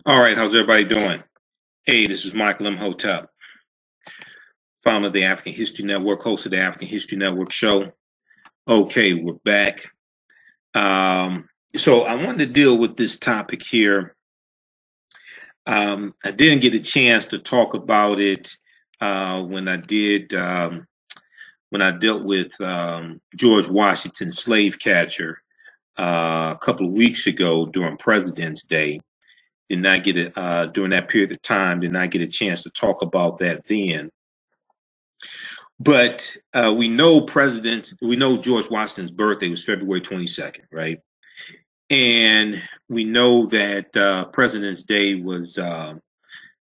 All right, how's everybody doing? Hey, this is Michael Imhotep, founder of the African History Network, host of the African History Network show. Okay, we're back. So I wanted to deal with this topic here. I didn't get a chance to talk about it when I dealt with George Washington, slave catcher, a couple of weeks ago during President's Day. Did not get it during that period of time. Did not get a chance to talk about that then. But we know George Washington's birthday was February 22nd, right? And we know that President's Day was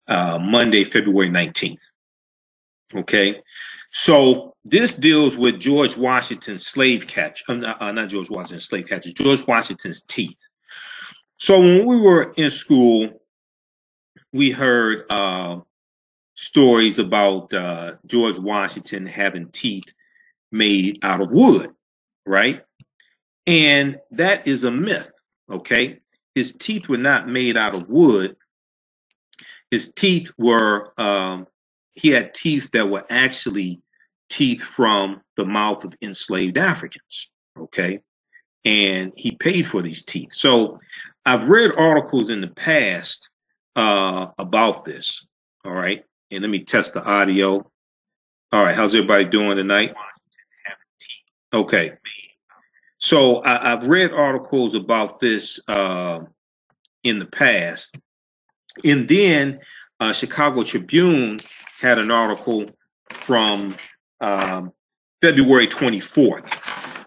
Monday, February 19th. Okay, so this deals with George Washington's slave catch. Not George Washington's slave catcher. George Washington's teeth. So when we were in school, we heard stories about George Washington having teeth made out of wood, right? And that is a myth, okay? His teeth were not made out of wood. His teeth were, he had teeth that were actually teeth from the mouth of enslaved Africans, okay? And he paid for these teeth. So I've read articles in the past about this, all right? And let me test the audio. All right, how's everybody doing tonight? Okay. So I've read articles about this in the past. And then Chicago Tribune had an article from February 24th,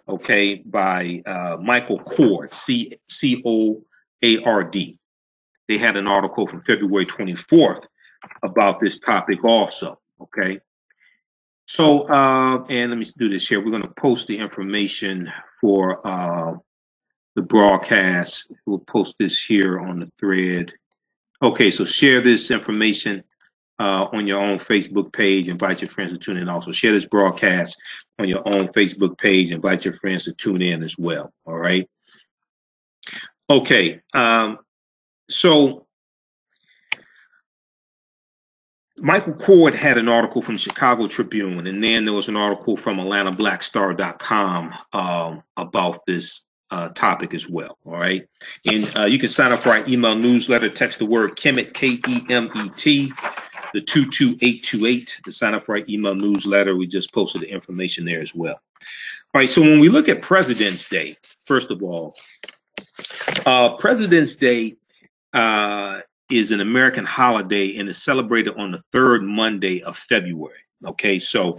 okay, by Michael Cord, C-O-A-R-D. They had an article from February 24th about this topic also, okay? So, and let me do this here. We're going to post the information for the broadcast. We'll post this here on the thread. Okay, so share this information on your own Facebook page. Invite your friends to tune in also. Share this broadcast on your own Facebook page. Invite your friends to tune in as well, all right? Okay, so Michael Cord had an article from Chicago Tribune, and then there was an article from AtlantaBlackStar.com about this topic as well. All right, and you can sign up for our email newsletter. Text the word Kemet, K-E-M-E-T, the 22828 to sign up for our email newsletter. We just posted the information there as well. All right, so when we look at President's Day, first of all, President's Day is an American holiday and is celebrated on the third Monday of February. Okay, so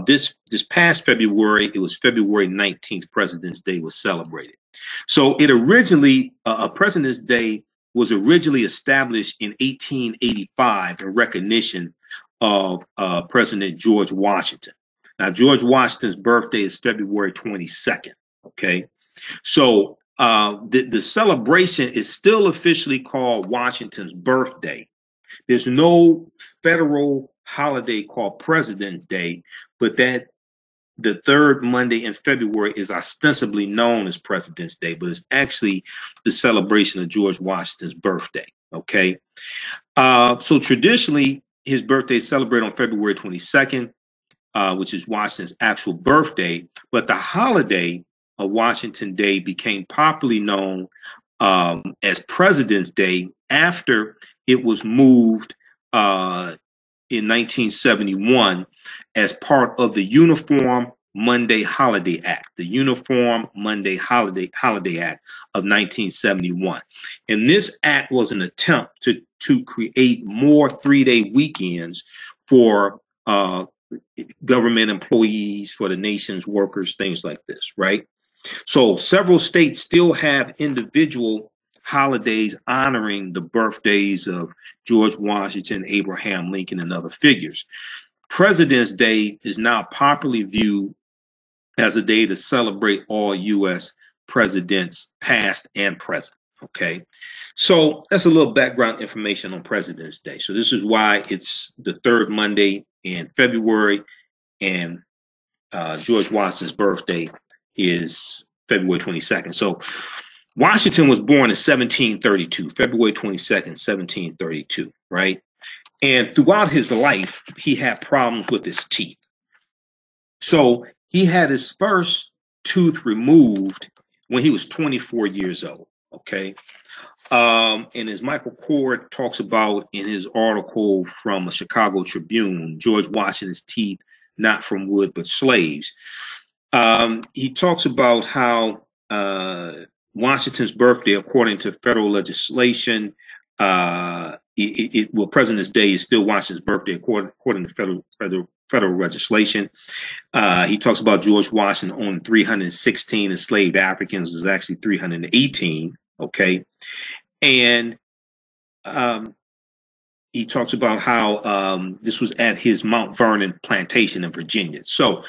this past February, it was February 19th, President's Day was celebrated. So it originally, President's Day was originally established in 1885 in recognition of President George Washington. Now, George Washington's birthday is February 22nd. Okay, so the celebration is still officially called Washington's birthday. There's no federal holiday called President's Day, but that the third Monday in February is ostensibly known as President's Day, but it's actually the celebration of George Washington's birthday. Okay, so traditionally his birthday is celebrated on February 22nd, which is Washington's actual birthday, but the holiday of Washington Day became popularly known as President's Day after it was moved in 1971 as part of the Uniform Monday Holiday Act, the Uniform Monday Holiday Act of 1971. And this act was an attempt to create more three-day weekends for government employees, for the nation's workers, things like this, right? So several states still have individual holidays honoring the birthdays of George Washington, Abraham Lincoln, and other figures. President's Day is now popularly viewed as a day to celebrate all U.S. presidents, past and present. Okay, so that's a little background information on President's Day. So this is why it's the third Monday in February, and George Washington's birthday is February 22nd. So Washington was born in 1732, February 22nd, 1732, right? And throughout his life, he had problems with his teeth. So he had his first tooth removed when he was 24 years old, okay? And as Michael Cord talks about in his article from the Chicago Tribune, George Washington's teeth, not from wood, but slaves. He talks about how Washington's birthday, according to federal legislation, well, President's Day is still Washington's birthday, according to federal legislation. He talks about George Washington owning 316 enslaved Africans. It was actually 318, okay? And he talks about how this was at his Mount Vernon plantation in Virginia. So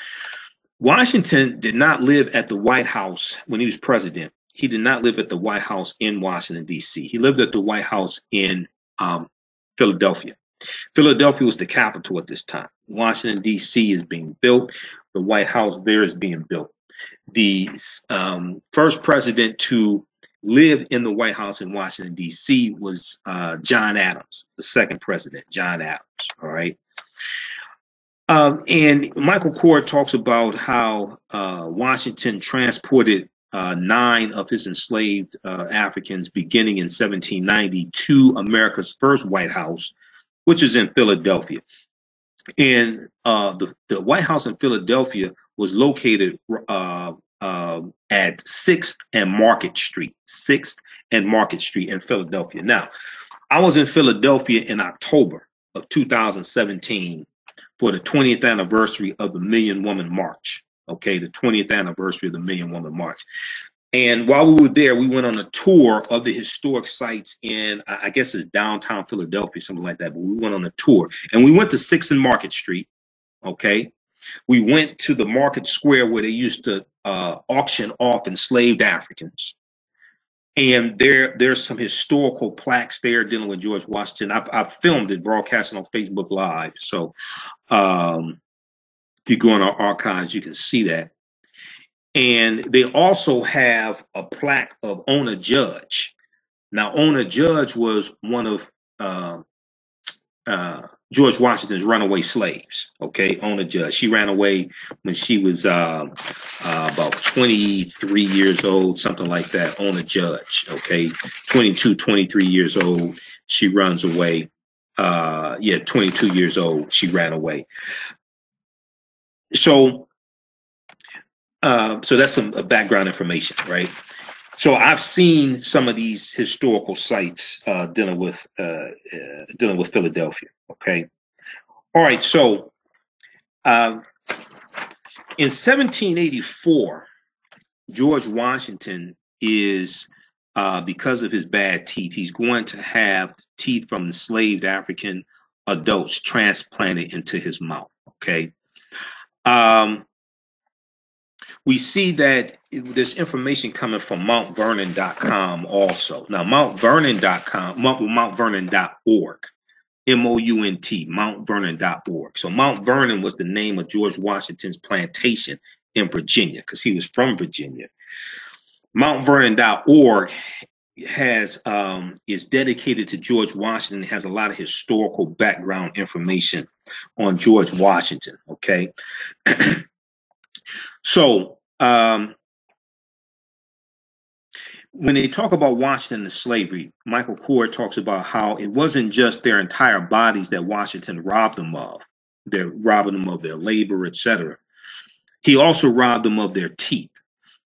Washington did not live at the White House when he was president. He did not live at the White House in Washington, D.C. He lived at the White House in Philadelphia. Philadelphia was the capital at this time. Washington, D.C. is being built. The White House there is being built. The first president to live in the White House in Washington, D.C. was John Adams, the second president, John Adams, all right? And Michael Cord talks about how Washington transported 9 of his enslaved Africans beginning in 1790 to America's first White House, which is in Philadelphia. And the White House in Philadelphia was located at 6th and Market Street, 6th and Market Street in Philadelphia. Now, I was in Philadelphia in October of 2017 for the 20th anniversary of the Million Woman March. Okay, the 20th anniversary of the Million Woman March. And while we were there, we went on a tour of the historic sites in, I guess it's downtown Philadelphia, something like that. But we went on a tour, and we went to 6th and Market Street. Okay, we went to the Market Square where they used to auction off enslaved Africans. And there's some historical plaques there dealing with George Washington. I've filmed it, broadcasting on Facebook Live. So if you go in our archives, you can see that. And they also have a plaque of Ona Judge. Now, Ona Judge was one of George Washington's runaway slaves. Okay, Ona Judge. She ran away when she was about 23 years old, something like that. Ona Judge. Okay, 22, 23 years old. She runs away. 22 years old. She ran away. So that's some background information, right? So I've seen some of these historical sites dealing with Philadelphia. Okay, all right. So in 1784, George Washington is because of his bad teeth, he's going to have teeth from enslaved African adults transplanted into his mouth. Okay. We see that there's information coming from MountVernon.com also. Now, MountVernon.com, MountVernon.org, M-O-U-N-T, MountVernon.org. So Mount Vernon was the name of George Washington's plantation in Virginia because he was from Virginia. MountVernon.org is dedicated to George Washington, has a lot of historical background information on George Washington, okay? So when they talk about Washington and slavery, Michael Cord talks about how it wasn't just their entire bodies that Washington robbed them of. They're robbing them of their labor, etc. He also robbed them of their teeth.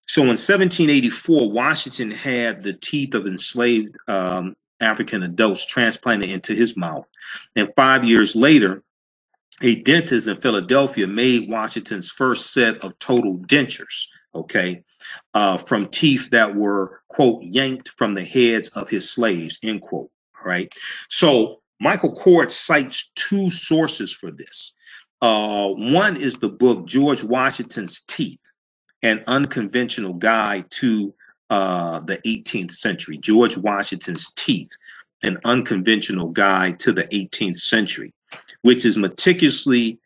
So in 1784, Washington had the teeth of enslaved African adults transplanted into his mouth. And 5 years later, a dentist in Philadelphia made Washington's first set of total dentures, okay, from teeth that were, quote, yanked from the heads of his slaves, end quote, all right? So Michael Cord cites 2 sources for this. One is the book George Washington's Teeth, an unconventional guide to the 18th century. George Washington's Teeth, an unconventional guide to the 18th century, which is a meticulously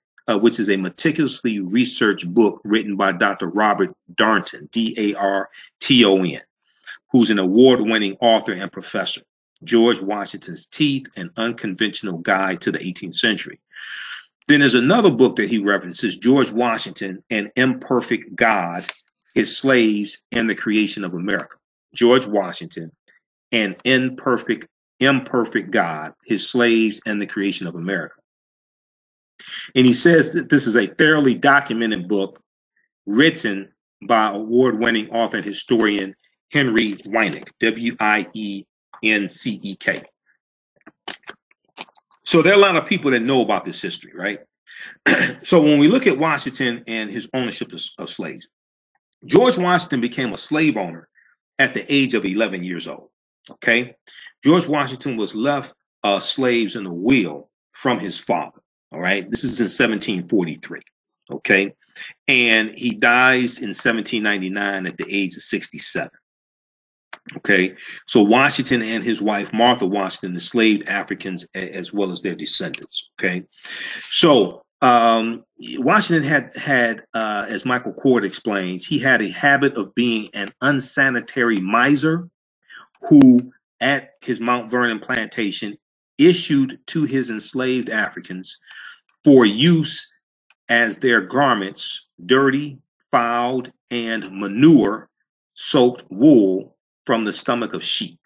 researched book written by Dr. Robert Darnton, D-A-R-T-O-N. who's an award-winning author and professor. George Washington's Teeth, An Unconventional Guide to the 18th Century. Then there's another book that he references, George Washington, An Imperfect God, His Slaves, and the Creation of America. George Washington, An Imperfect God, His Slaves, and the Creation of America. And he says that this is a thoroughly documented book written by award-winning author and historian Henry Weinecke, W-I-E-N-C-E-K. So there are a lot of people that know about this history, right? So when we look at Washington and his ownership of slaves, George Washington became a slave owner at the age of 11 years old, okay? George Washington was left slaves in a will from his father, all right? This is in 1743, okay? And he dies in 1799 at the age of 67. Okay, so Washington and his wife Martha Washington enslaved Africans as well as their descendants. Okay, so Washington had as Michael Cord explains, he had a habit of being an unsanitary miser who, at his Mount Vernon plantation, issued to his enslaved Africans for use as their garments dirty, fouled, and manure-soaked wool from the stomach of sheep.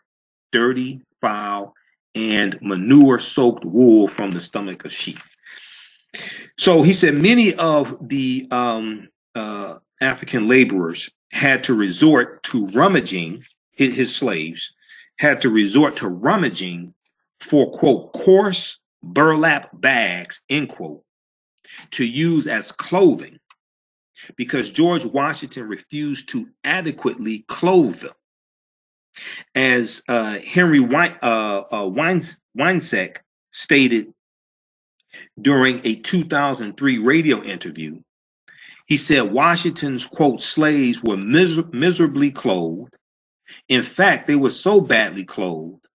Dirty, foul, and manure-soaked wool from the stomach of sheep. So he said many of the African laborers had to resort to rummaging, his slaves had to resort to rummaging for, quote, coarse burlap bags, end quote, to use as clothing, because George Washington refused to adequately clothe them. As Henry Weinecke stated during a 2003 radio interview, he said Washington's, quote, slaves were miserably clothed. In fact, they were so badly clothed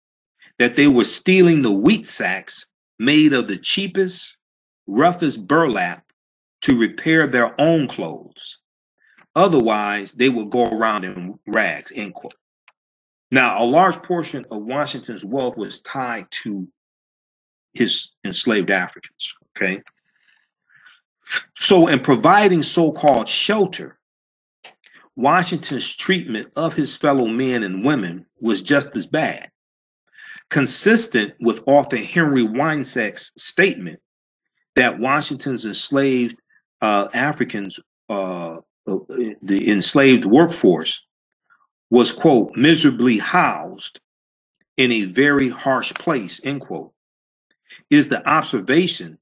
that they were stealing the wheat sacks made of the cheapest, roughest burlap to repair their own clothes. Otherwise, they would go around in rags, end quote. Now, a large portion of Washington's wealth was tied to his enslaved Africans, okay? So in providing so-called shelter, Washington's treatment of his fellow men and women was just as bad. Consistent with author Henry Weinecke's statement that Washington's enslaved Africans, the enslaved workforce, was, quote, miserably housed in a very harsh place, end quote, is the observation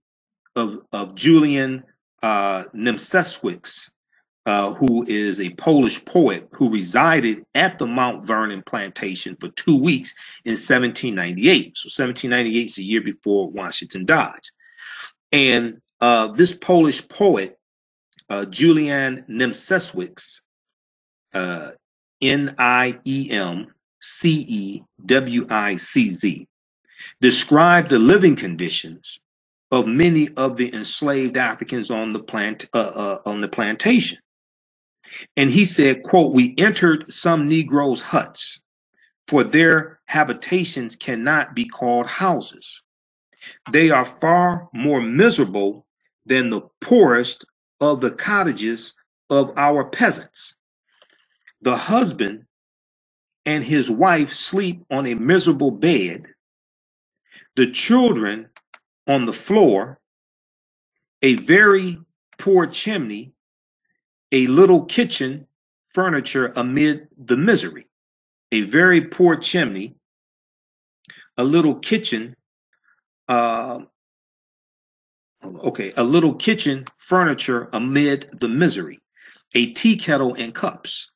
of Julian Niemcewicz, who is a Polish poet who resided at the Mount Vernon plantation for 2 weeks in 1798. So 1798 is a year before Washington dies. And this Polish poet, Julian Niemcewicz, Niemcewicz, described the living conditions of many of the enslaved Africans on the plantation. And he said, quote, we entered some Negroes' huts, for their habitations cannot be called houses. They are far more miserable than the poorest of the cottages of our peasants. The husband and his wife sleep on a miserable bed, the children on the floor, a very poor chimney, a little kitchen furniture amid the misery. A very poor chimney, a little kitchen, a little kitchen furniture amid the misery, a tea kettle and cups.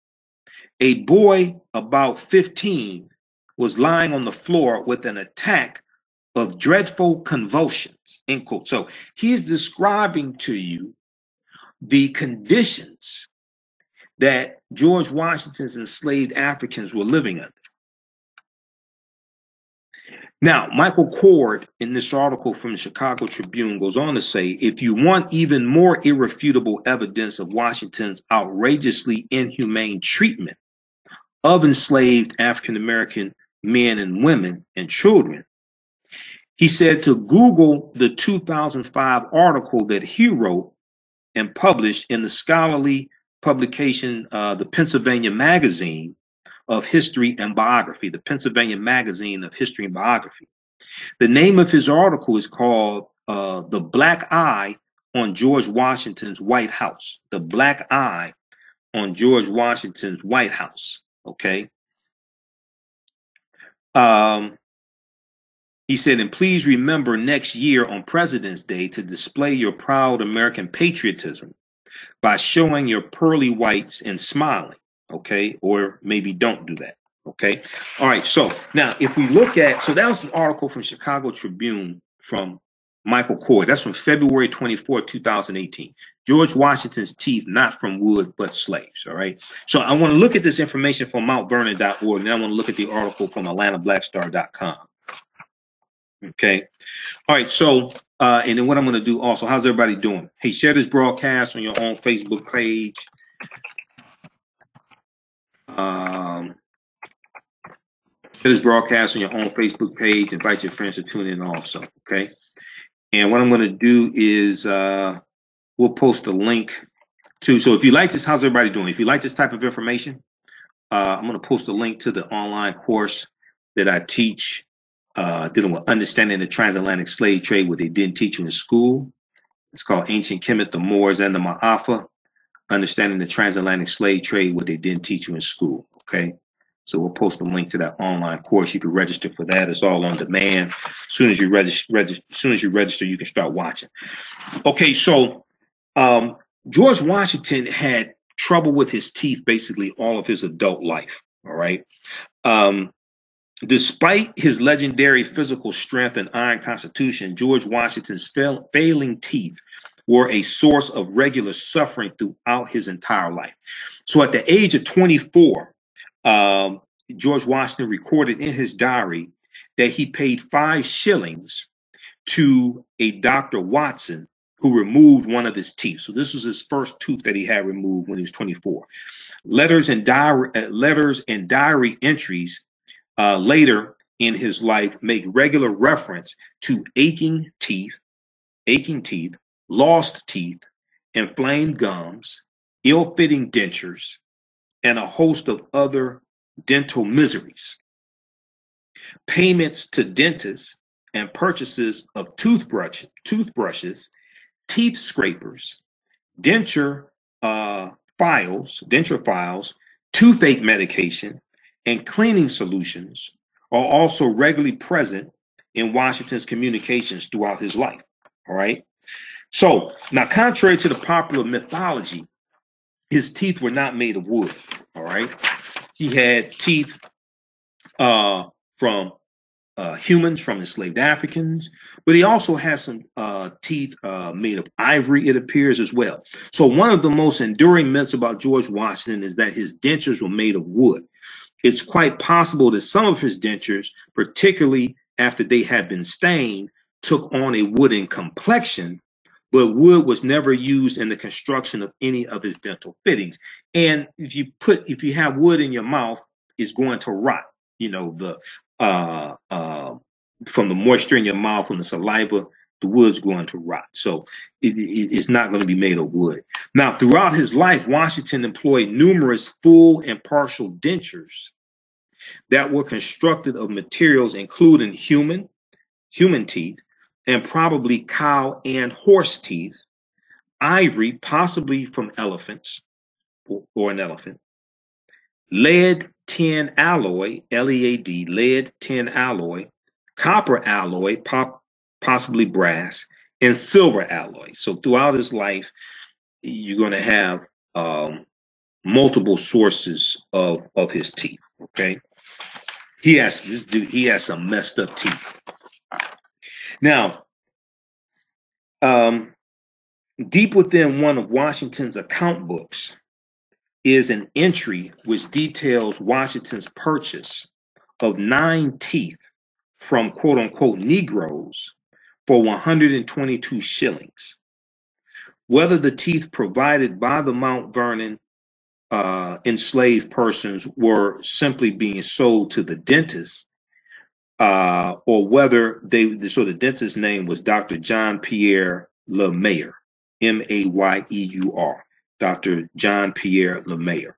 A boy about 15 was lying on the floor with an attack of dreadful convulsions, end quote. So he's describing to you the conditions that George Washington's enslaved Africans were living under. Now, Michael Cord, in this article from the Chicago Tribune, goes on to say, if you want even more irrefutable evidence of Washington's outrageously inhumane treatment of enslaved African American men and women and children. He said to Google the 2005 article that he wrote and published in the scholarly publication, the Pennsylvania Magazine of History and Biography, the Pennsylvania Magazine of History and Biography. The name of his article is called The Black Eye on George Washington's White House. The Black Eye on George Washington's White House, okay? He said, and please remember next year on President's Day to display your proud American patriotism by showing your pearly whites and smiling, okay? Or maybe don't do that, okay? All right, so now if we look at, so that was an article from Chicago Tribune from Michael Coy. That's from February 24, 2018. George Washington's teeth, not from wood, but slaves, all right? So I want to look at this information from mountvernon.org, and I want to look at the article from AtlantaBlackStar.com. Okay. All right. So, and then what I'm going to do also, how's everybody doing? Hey, share this broadcast on your own Facebook page. Share this broadcast on your own Facebook page. Invite your friends to tune in also. Okay. And what I'm going to do is we'll post a link to, so if you like this, how's everybody doing? If you like this type of information, I'm going to post a link to the online course that I teach dealing with understanding the transatlantic slave trade, what they didn't teach you in school. It's called Ancient Kemet, the Moors, and the Maafa. Understanding the transatlantic slave trade, what they didn't teach you in school. Okay, so we'll post a link to that online course. You can register for that. It's all on demand. As soon as you register, you can start watching. Okay, so George Washington had trouble with his teeth basically all of his adult life. All right. Despite his legendary physical strength and iron constitution, George Washington's failing teeth were a source of regular suffering throughout his entire life. So at the age of 24, George Washington recorded in his diary that he paid 5 shillings to a Dr. Watson who removed one of his teeth. So this was his first tooth that he had removed when he was 24. Letters and diary entries later in his life make regular reference to aching teeth, lost teeth, inflamed gums, ill-fitting dentures, and a host of other dental miseries. Payments to dentists and purchases of toothbrushes, teeth scrapers, denture files, toothache medication, and cleaning solutions are also regularly present in Washington's communications throughout his life. All right. So now, contrary to the popular mythology, his teeth were not made of wood. All right. He had teeth from humans, from enslaved Africans, but he also has some teeth made of ivory, it appears, as well. So one of the most enduring myths about George Washington is that his dentures were made of wood. It's quite possible that some of his dentures, particularly after they had been stained, took on a wooden complexion, but wood was never used in the construction of any of his dental fittings. And if you have wood in your mouth, it's going to rot. You know, from the moisture in your mouth, from the saliva, the wood's going to rot. So it's not going to be made of wood. Now, throughout his life, Washington employed numerous full and partial dentures that were constructed of materials including human teeth, and probably cow and horse teeth, ivory, possibly from elephants or an elephant, lead tin alloy, LEAD, lead tin alloy, copper alloy, possibly brass, and silver alloy. So throughout his life, you're going to have multiple sources of his teeth. Okay, he has some messed up teeth. Now, deep within one of Washington's account books is an entry which details Washington's purchase of 9 teeth from quote unquote Negroes for 122 shillings. Whether the teeth provided by the Mount Vernon enslaved persons were simply being sold to the dentist, or whether so the dentist's name was Dr. John Pierre Lemaire, Mayeur, Dr. John Pierre Lemaire.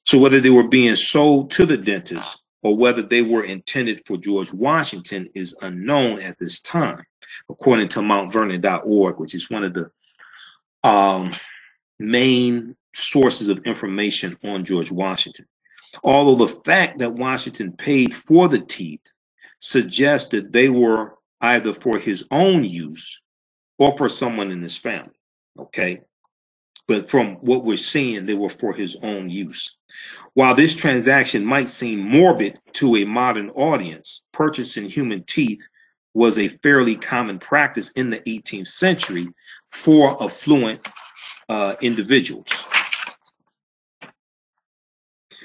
So whether they were being sold to the dentist or whether they were intended for George Washington is unknown at this time, according to MountVernon.org, which is one of the main sources of information on George Washington. Although the fact that Washington paid for the teeth suggests that they were either for his own use or for someone in his family, okay? But from what we're seeing, they were for his own use. While this transaction might seem morbid to a modern audience, purchasing human teeth was a fairly common practice in the 18th century for affluent individuals.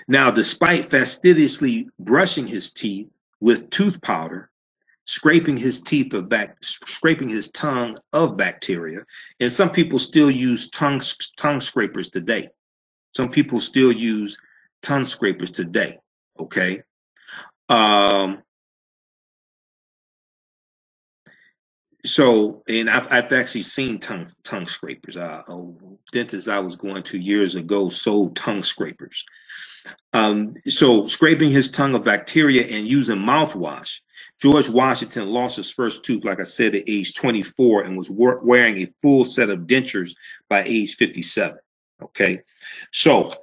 Now, despite fastidiously brushing his teeth with tooth powder, scraping his tongue of bacteria, and some people still use tongue scrapers today. Some people still use tongue scrapers today. Okay. So, and I've actually seen tongue scrapers. A dentist I was going to years ago sold tongue scrapers. So scraping his tongue of bacteria and using mouthwash, George Washington lost his first tooth, like I said, at age 24 and was wearing a full set of dentures by age 57. Okay. So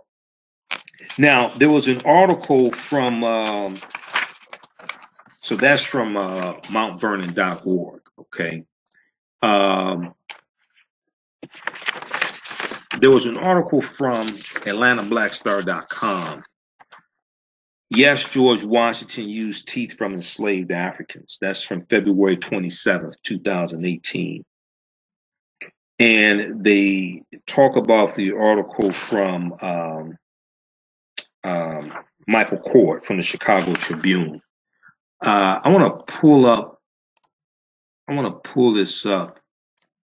now there was an article from, so that's from MountVernon.org. Okay. There was an article from AtlantaBlackStar.com. Yes, George Washington used teeth from enslaved Africans. That's from February 27th, 2018. And they talk about the article from Michael Cord from the Chicago Tribune. I want to pull this up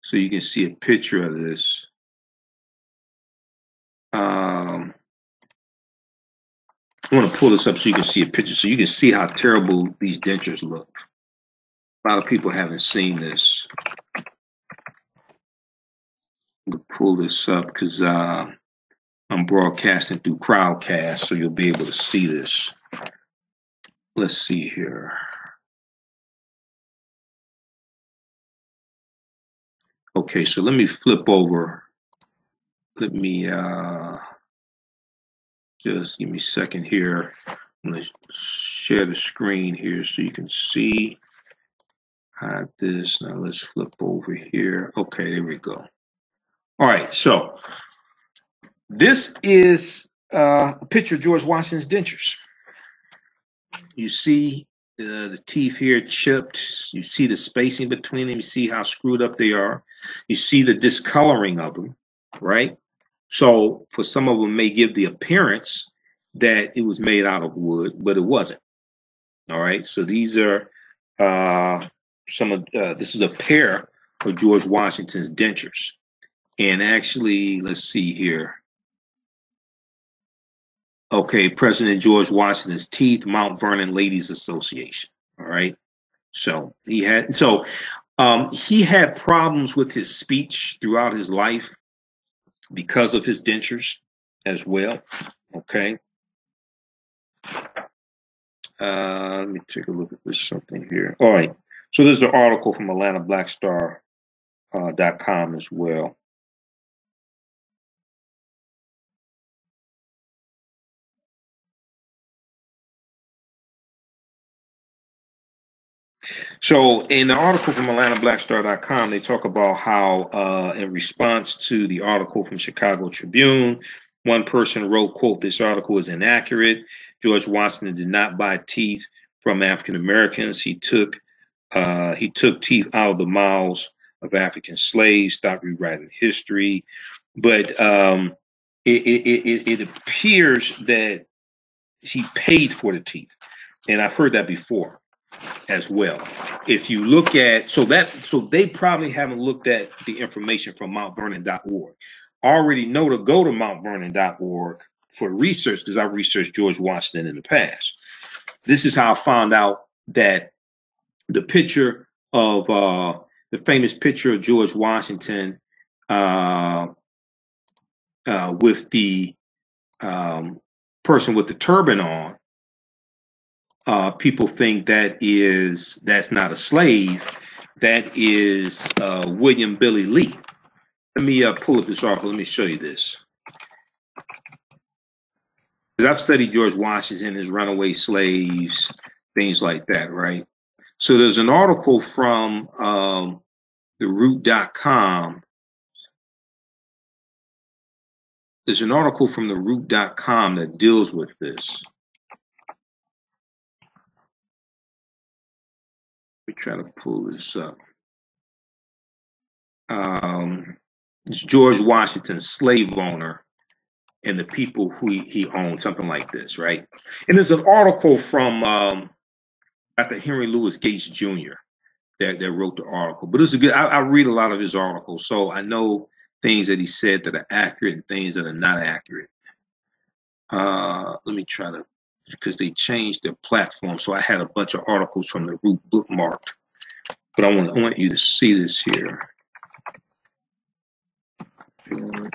so you can see a picture of this. I want to pull this up so you can see a picture, so you can see how terrible these dentures look. A lot of people haven't seen this. I'm going to pull this up because I'm broadcasting through Crowdcast, so you'll be able to see this. Let's see here. Okay, so let me flip over. Let me just give me a second here. I'm going to share the screen here so you can see. Hide this. Now let's flip over here. Okay, there we go. All right, so this is a picture of George Washington's dentures. You see the teeth here chipped. You see the spacing between them. You see how screwed up they are. You see the discoloring of them, right? So for some of them may give the appearance that it was made out of wood, but it wasn't. All right. So these are this is a pair of George Washington's dentures. And actually, let's see here. Okay, President George Washington's teeth, Mount Vernon Ladies Association. All right. So he had problems with his speech throughout his life because of his dentures as well. Okay. Let me take a look at this something here. All right. So there's the article from AtlantaBlackStar.com as well. So in the article from AtlantaBlackStar.com, they talk about how in response to the article from Chicago Tribune, one person wrote, quote, "This article is inaccurate. George Washington did not buy teeth from African Americans. He took teeth out of the mouths of African slaves. Stop rewriting history." But it appears that he paid for the teeth, and I've heard that before as well. If you look at so they probably haven't looked at the information from MountVernon.org. Already know to go to MountVernon.org for research, because I researched George Washington in the past. This is how I found out that the picture of the famous picture of George Washington with the person with the turban on, people think that's not a slave. That is William Billy Lee. Let me pull up this article. Let me show you this. Because I've studied George Washington, his runaway slaves, things like that, right? So there's an article from the root.com. There's an article from the root.com that deals with this. Let me try to pull this up. It's George Washington, slave owner, and the people who he owned, something like this, right? And there's an article from Dr. Henry Louis Gates Jr. that wrote the article. But it's a good, I read a lot of his articles, so I know things that he said that are accurate and things that are not accurate. Let me try to, because they changed their platform, so I had a bunch of articles from the Root bookmarked. But I want you to see this here.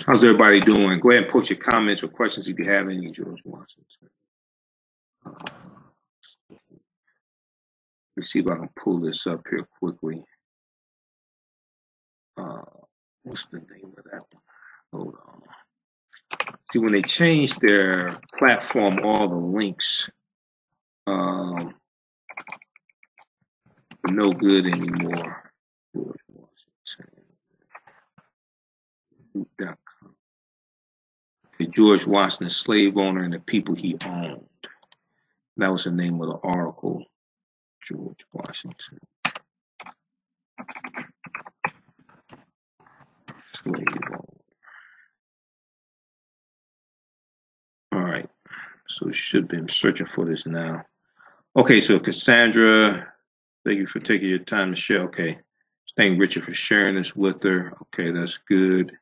How's everybody doing? Go ahead and post your comments or questions if you have any, George Washington. Let me see if I can pull this up here quickly. What's the name of that one? Hold on. See, when they changed their platform, all the links are no good anymore. George Washington. George Washington, slave owner, and the people he owned. That was the name of the article. George Washington, slave owner. All right, so it should be. I'm searching for this now. Okay, so Cassandra, thank you for taking your time to share. Okay, thank Richard for sharing this with her. Okay, that's good.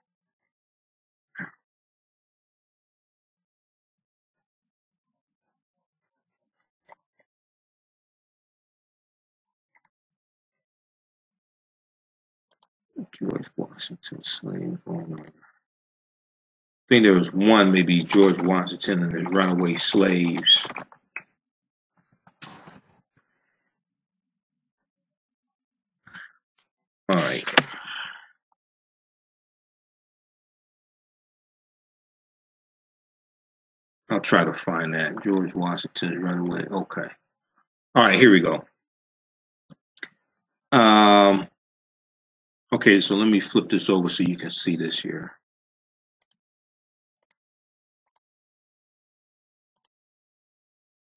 George Washington, slave owner. I think there was one, maybe George Washington and his runaway slaves. All right. I'll try to find that. George Washington's runaway. Okay. All right, here we go. Okay, so let me flip this over so you can see this here.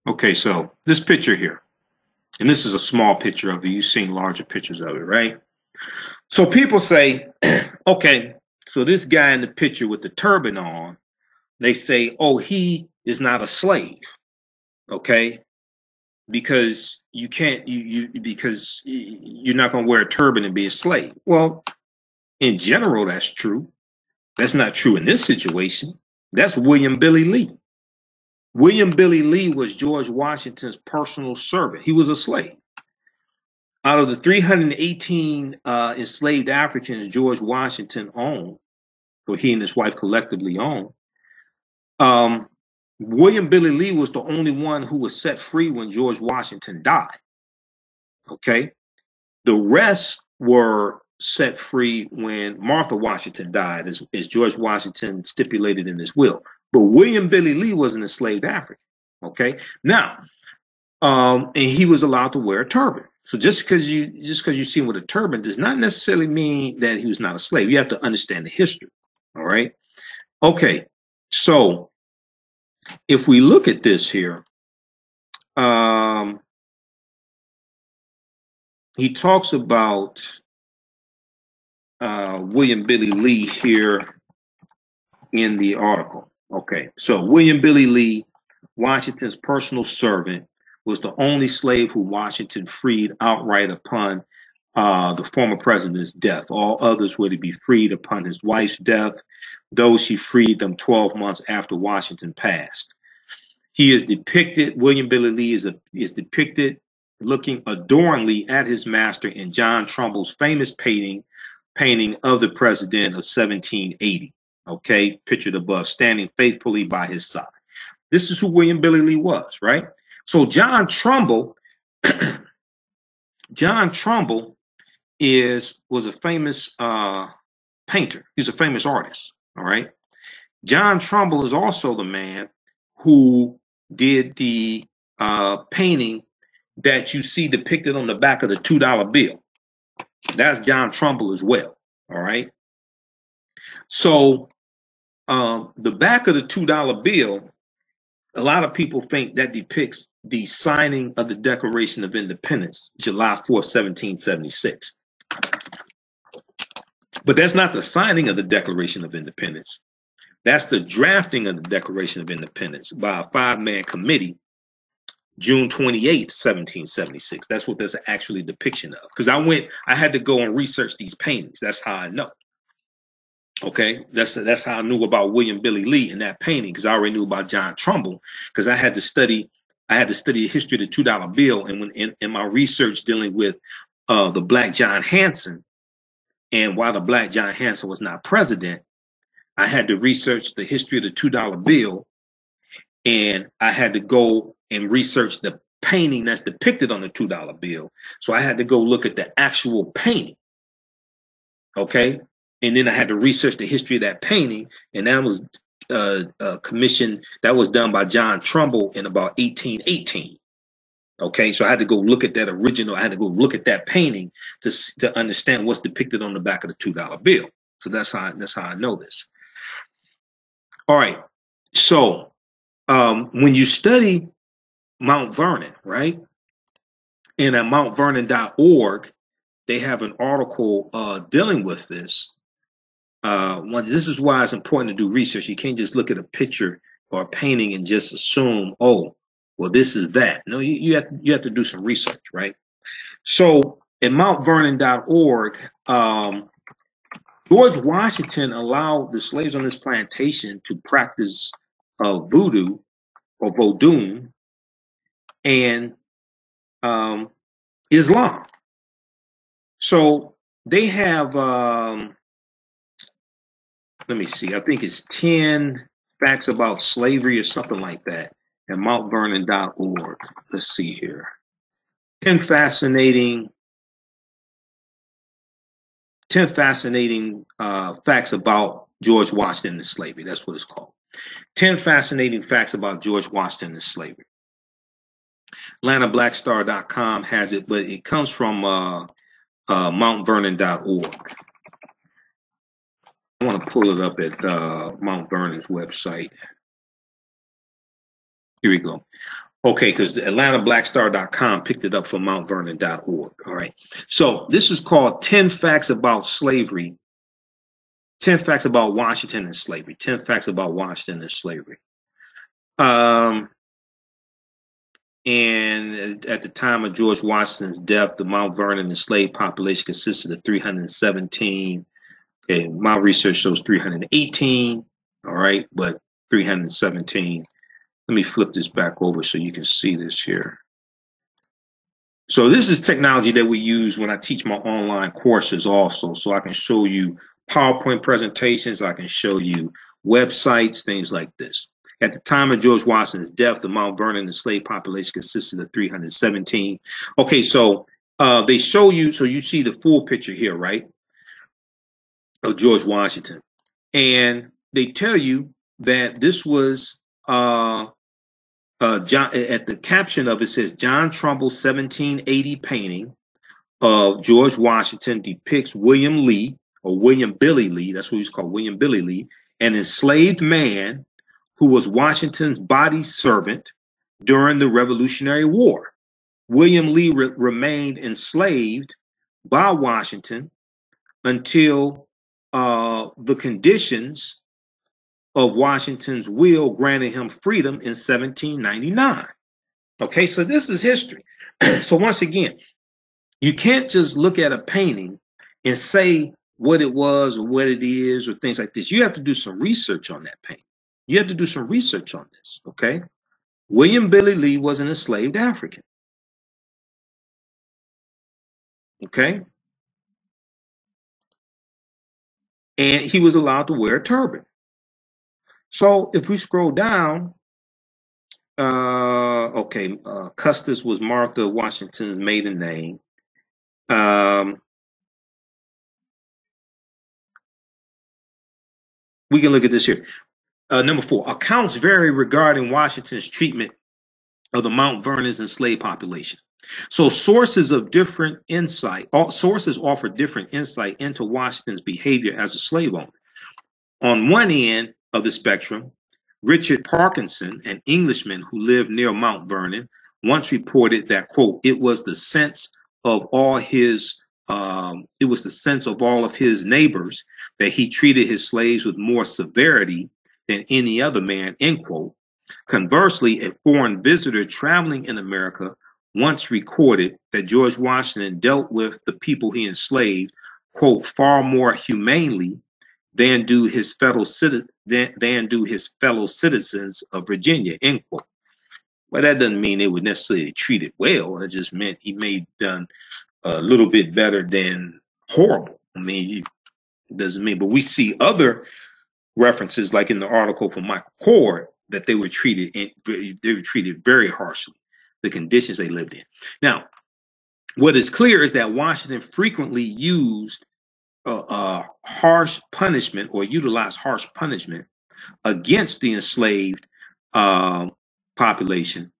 Okay, so this picture here, and this is a small picture of it. You've seen larger pictures of it, right? So people say, okay, so this guy in the picture with the turban on, they say, oh, he is not a slave, okay? Because you can't, because you're not going to wear a turban and be a slave. Well, in general, that's true. That's not true in this situation. That's William Billy Lee. William Billy Lee was George Washington's personal servant. He was a slave. Out of the 318 enslaved Africans George Washington owned, or he and his wife collectively owned, William Billy Lee was the only one who was set free when George Washington died. Okay? The rest were set free when Maafa Washington died, as George Washington stipulated in his will. But William Billy Lee was an enslaved African. Okay? Now, and he was allowed to wear a turban. So just because you see him with a turban does not necessarily mean that he was not a slave. You have to understand the history. All right? Okay. So if we look at this here, he talks about William Billy Lee here in the article. Okay, so William Billy Lee, Washington's personal servant, was the only slave who Washington freed outright upon the former president's death. All others were to be freed upon his wife's death. though she freed them 12 months after Washington passed. He is depicted, William Billy Lee is depicted looking adoringly at his master in John Trumbull's famous painting of the president of 1780. Okay, pictured above, standing faithfully by his side. This is who William Billy Lee was, right? So John Trumbull, John Trumbull was a famous painter. He's a famous artist. All right. John Trumbull is also the man who did the painting that you see depicted on the back of the $2 bill. That's John Trumbull as well. All right. So the back of the $2 bill, a lot of people think that depicts the signing of the Declaration of Independence, July 4th, 1776. But that's not the signing of the Declaration of Independence. That's the drafting of the Declaration of Independence by a 5-man committee, June 28th, 1776. That's what there's actually a depiction of. Because I had to go and research these paintings. That's how I know. Okay, that's how I knew about William Billy Lee in that painting, because I already knew about John Trumbull, because I had to study the history of the $2 bill, and when in my research dealing with the Black John Hanson, and why the Black John Hanson was not president, I had to research the history of the $2 bill, and I had to go and research the painting that's depicted on the $2 bill. So I had to go look at the actual painting. Okay. And then I had to research the history of that painting, and that was a commission that was done by John Trumbull in about 1818. Okay, so I had to go look at that original. I had to go look at that painting to understand what's depicted on the back of the $2 bill. So that's how I know this. All right. So when you study Mount Vernon, right, and at mountvernon.org, they have an article dealing with this. This is why it's important to do research. You can't just look at a picture or a painting and just assume, oh, well, this is that. No, you have to do some research, right? So in mountvernon.org, George Washington allowed the slaves on his plantation to practice voodoo or vodun and Islam. So they have, let me see, I think it's 10 facts about slavery or something like that at mountvernon.org. Let's see here. 10 fascinating facts about George Washington and slavery. That's what it's called. 10 fascinating facts about George Washington and slavery. AtlantaBlackStar.com has it, but it comes from mountvernon.org. I want to pull it up at Mount Vernon's website. Here we go. Okay, because the AtlantaBlackStar.com picked it up from mountvernon.org. All right. So this is called 10 Facts About Slavery. 10 Facts About Washington and Slavery. 10 Facts About Washington and Slavery. And at the time of George Washington's death, the Mount Vernon enslaved population consisted of 317. Okay, my research shows 318. All right, but 317. Let me flip this back over so you can see this here. So this is technology that we use when I teach my online courses also. So I can show you PowerPoint presentations. I can show you websites, things like this. At the time of George Washington's death, the Mount Vernon enslaved population consisted of 317. Okay, so they show you, so you see the full picture here, right, of George Washington. And they tell you that this was John, at the caption of it says John Trumbull's 1780 painting of George Washington depicts William Lee, or William Billy Lee, that's what he's called, William Billy Lee, an enslaved man who was Washington's body servant during the Revolutionary War. William Lee remained enslaved by Washington until the conditions of Washington's will granted him freedom in 1799. Okay, so this is history. So once again, you can't just look at a painting and say what it was or what it is or things like this. You have to do some research on that painting. You have to do some research on this, okay? William Billy Lee was an enslaved African, okay? And he was allowed to wear a turban. So if we scroll down, Custis was Martha Washington's maiden name. We can look at this here. Number 4, accounts vary regarding Washington's treatment of the Mount Vernon's enslaved population. So sources offer different insight into Washington's behavior as a slave owner. On one end of the spectrum, Richard Parkinson, an Englishman who lived near Mount Vernon, once reported that, quote, it was the sense of all of his neighbors that he treated his slaves with more severity than any other man, end quote. Conversely, a foreign visitor traveling in America once recorded that George Washington dealt with the people he enslaved, quote, far more humanely than do his fellow citizens of Virginia, end quote. Well, that doesn't mean they would necessarily treat it well. It just meant he may have done a little bit better than horrible. I mean, it doesn't mean, but we see other references, like in the article from Michael Cord, that they were treated very harshly, the conditions they lived in. Now, what is clear is that Washington frequently used harsh punishment or utilized harsh punishment against the enslaved population,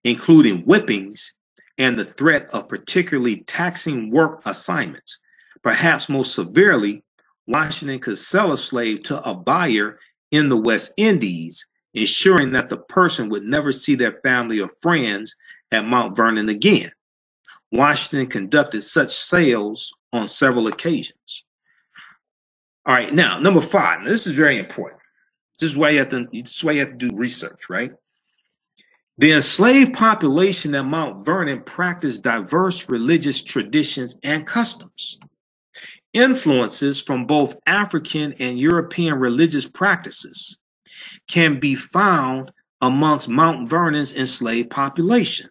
including whippings and the threat of particularly taxing work assignments. Perhaps most severely, Washington could sell a slave to a buyer in the West Indies, ensuring that the person would never see their family or friends at Mount Vernon again. Washington conducted such sales on several occasions. All right, now number 5. Now, this is very important. This is why you have to do research, right? The enslaved population at Mount Vernon practiced diverse religious traditions and customs. Influences from both African and European religious practices can be found amongst Mount Vernon's enslaved population.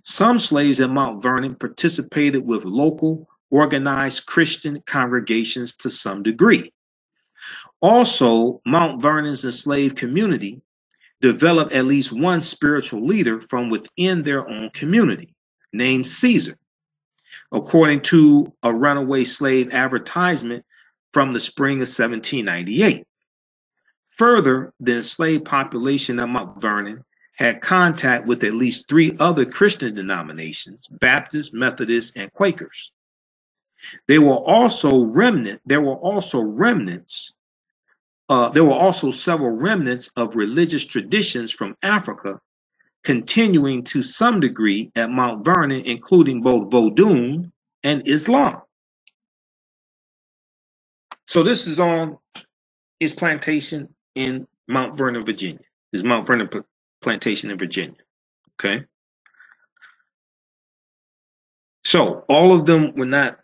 Some slaves at Mount Vernon participated with local organized Christian congregations to some degree. Also, Mount Vernon's enslaved community developed at least one spiritual leader from within their own community, named Caesar, according to a runaway slave advertisement from the spring of 1798. Further, the enslaved population of Mount Vernon had contact with at least 3 other Christian denominations, Baptists, Methodists, and Quakers. There were also several remnants of religious traditions from Africa continuing to some degree at Mount Vernon, including both Vodou and Islam. So this is on his plantation in Mount Vernon, Virginia. His Mount Vernon plantation in Virginia. Okay. So all of them were not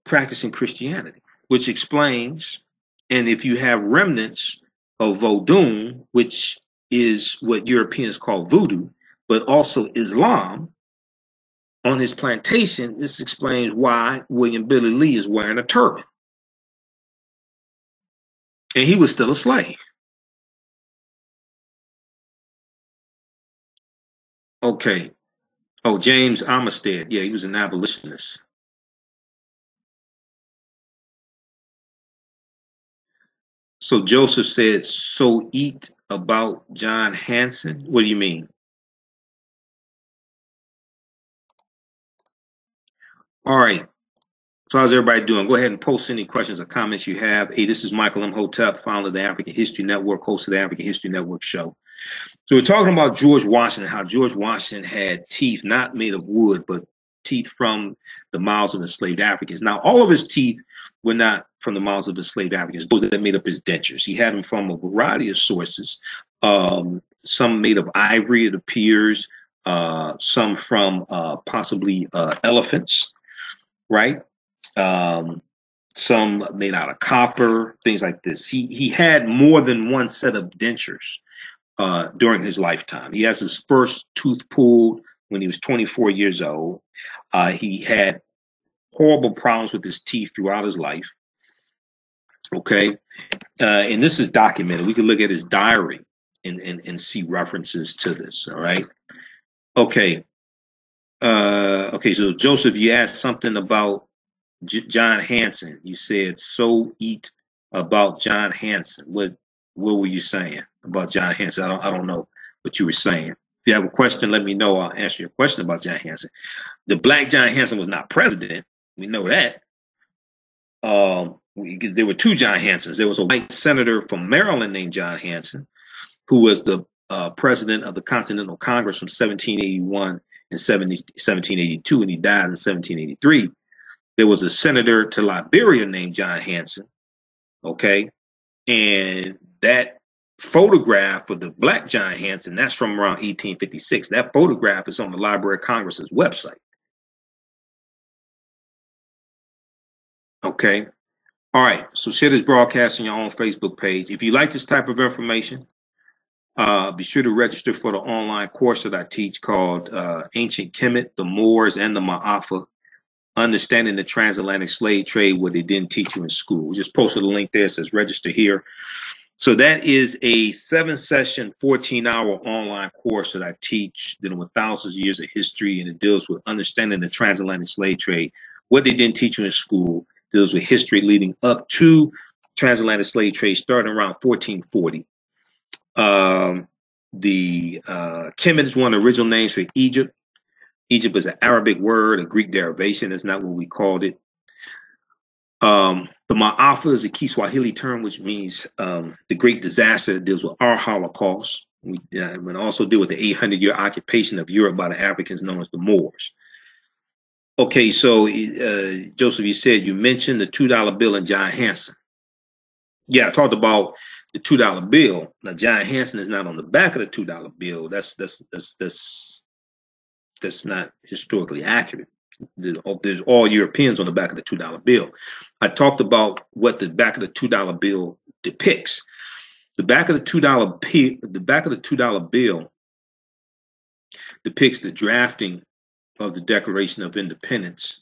practicing Christianity, which explains, and if you have remnants of Vodou, which is what Europeans call voodoo, but also Islam on his plantation, this explains why William Billy Lee is wearing a turban. And he was still a slave. Okay. Oh, James Armistead. Yeah, he was an abolitionist. So Joseph said, so eat about John Hanson. What do you mean? All right. So how's everybody doing? Go ahead and post any questions or comments you have. Hey, this is Michael Imhotep, founder of the African History Network, host of the African History Network show. So we're talking about George Washington, how George Washington had teeth not made of wood, but teeth from the mouths of enslaved Africans. Now, all of his teeth were not from the mouths of enslaved Africans, those that made up his dentures. He had them from a variety of sources, some made of ivory, it appears, some from possibly elephants, right? some made out of copper, things like this. He had more than one set of dentures during his lifetime. He has his first tooth pulled when he was 24 years old. He had horrible problems with his teeth throughout his life. Okay. And this is documented. We can look at his diary and see references to this. All right. Okay. Okay. So Joseph, you asked something about John Hanson. You said, so eat about John Hanson. What were you saying about John Hanson? I don't know what you were saying. If you have a question, let me know. I'll answer your question about John Hanson. The Black John Hanson was not president. We know that. There were two John Hansons. There was a white senator from Maryland named John Hanson, who was the president of the Continental Congress from 1781 and 1782, and he died in 1783. There was a senator to Liberia named John Hanson, okay? And that photograph of the Black John Hanson, that's from around 1856. That photograph is on the Library of Congress's website. Okay. All right. So share this broadcast on your own Facebook page. If you like this type of information, be sure to register for the online course that I teach called Ancient Kemet, the Moors, and the Maafa, Understanding the Transatlantic Slave Trade, what they didn't teach you in school. We just posted a link there that says register here. So that is a 7-session, 14-hour online course that I teach dealing with thousands of years of history, and it deals with understanding the transatlantic slave trade, what they didn't teach you in school, deals with history leading up to transatlantic slave trade starting around 1440. Kemet is one of the original names for Egypt. Egypt is an Arabic word, a Greek derivation. That's not what we called it. The Maafa is a Kiswahili term, which means the great disaster that deals with our Holocaust. We also deal with the 800-year occupation of Europe by the Africans known as the Moors. Okay, so Joseph, you mentioned the $2 bill and John Hanson. Yeah, I talked about the $2 bill. Now, John Hanson is not on the back of the $2 bill. That's not historically accurate. There's all Europeans on the back of the $2 bill. I talked about what the back of the $2 bill depicts. The back of the $2 bill depicts the drafting of the Declaration of Independence,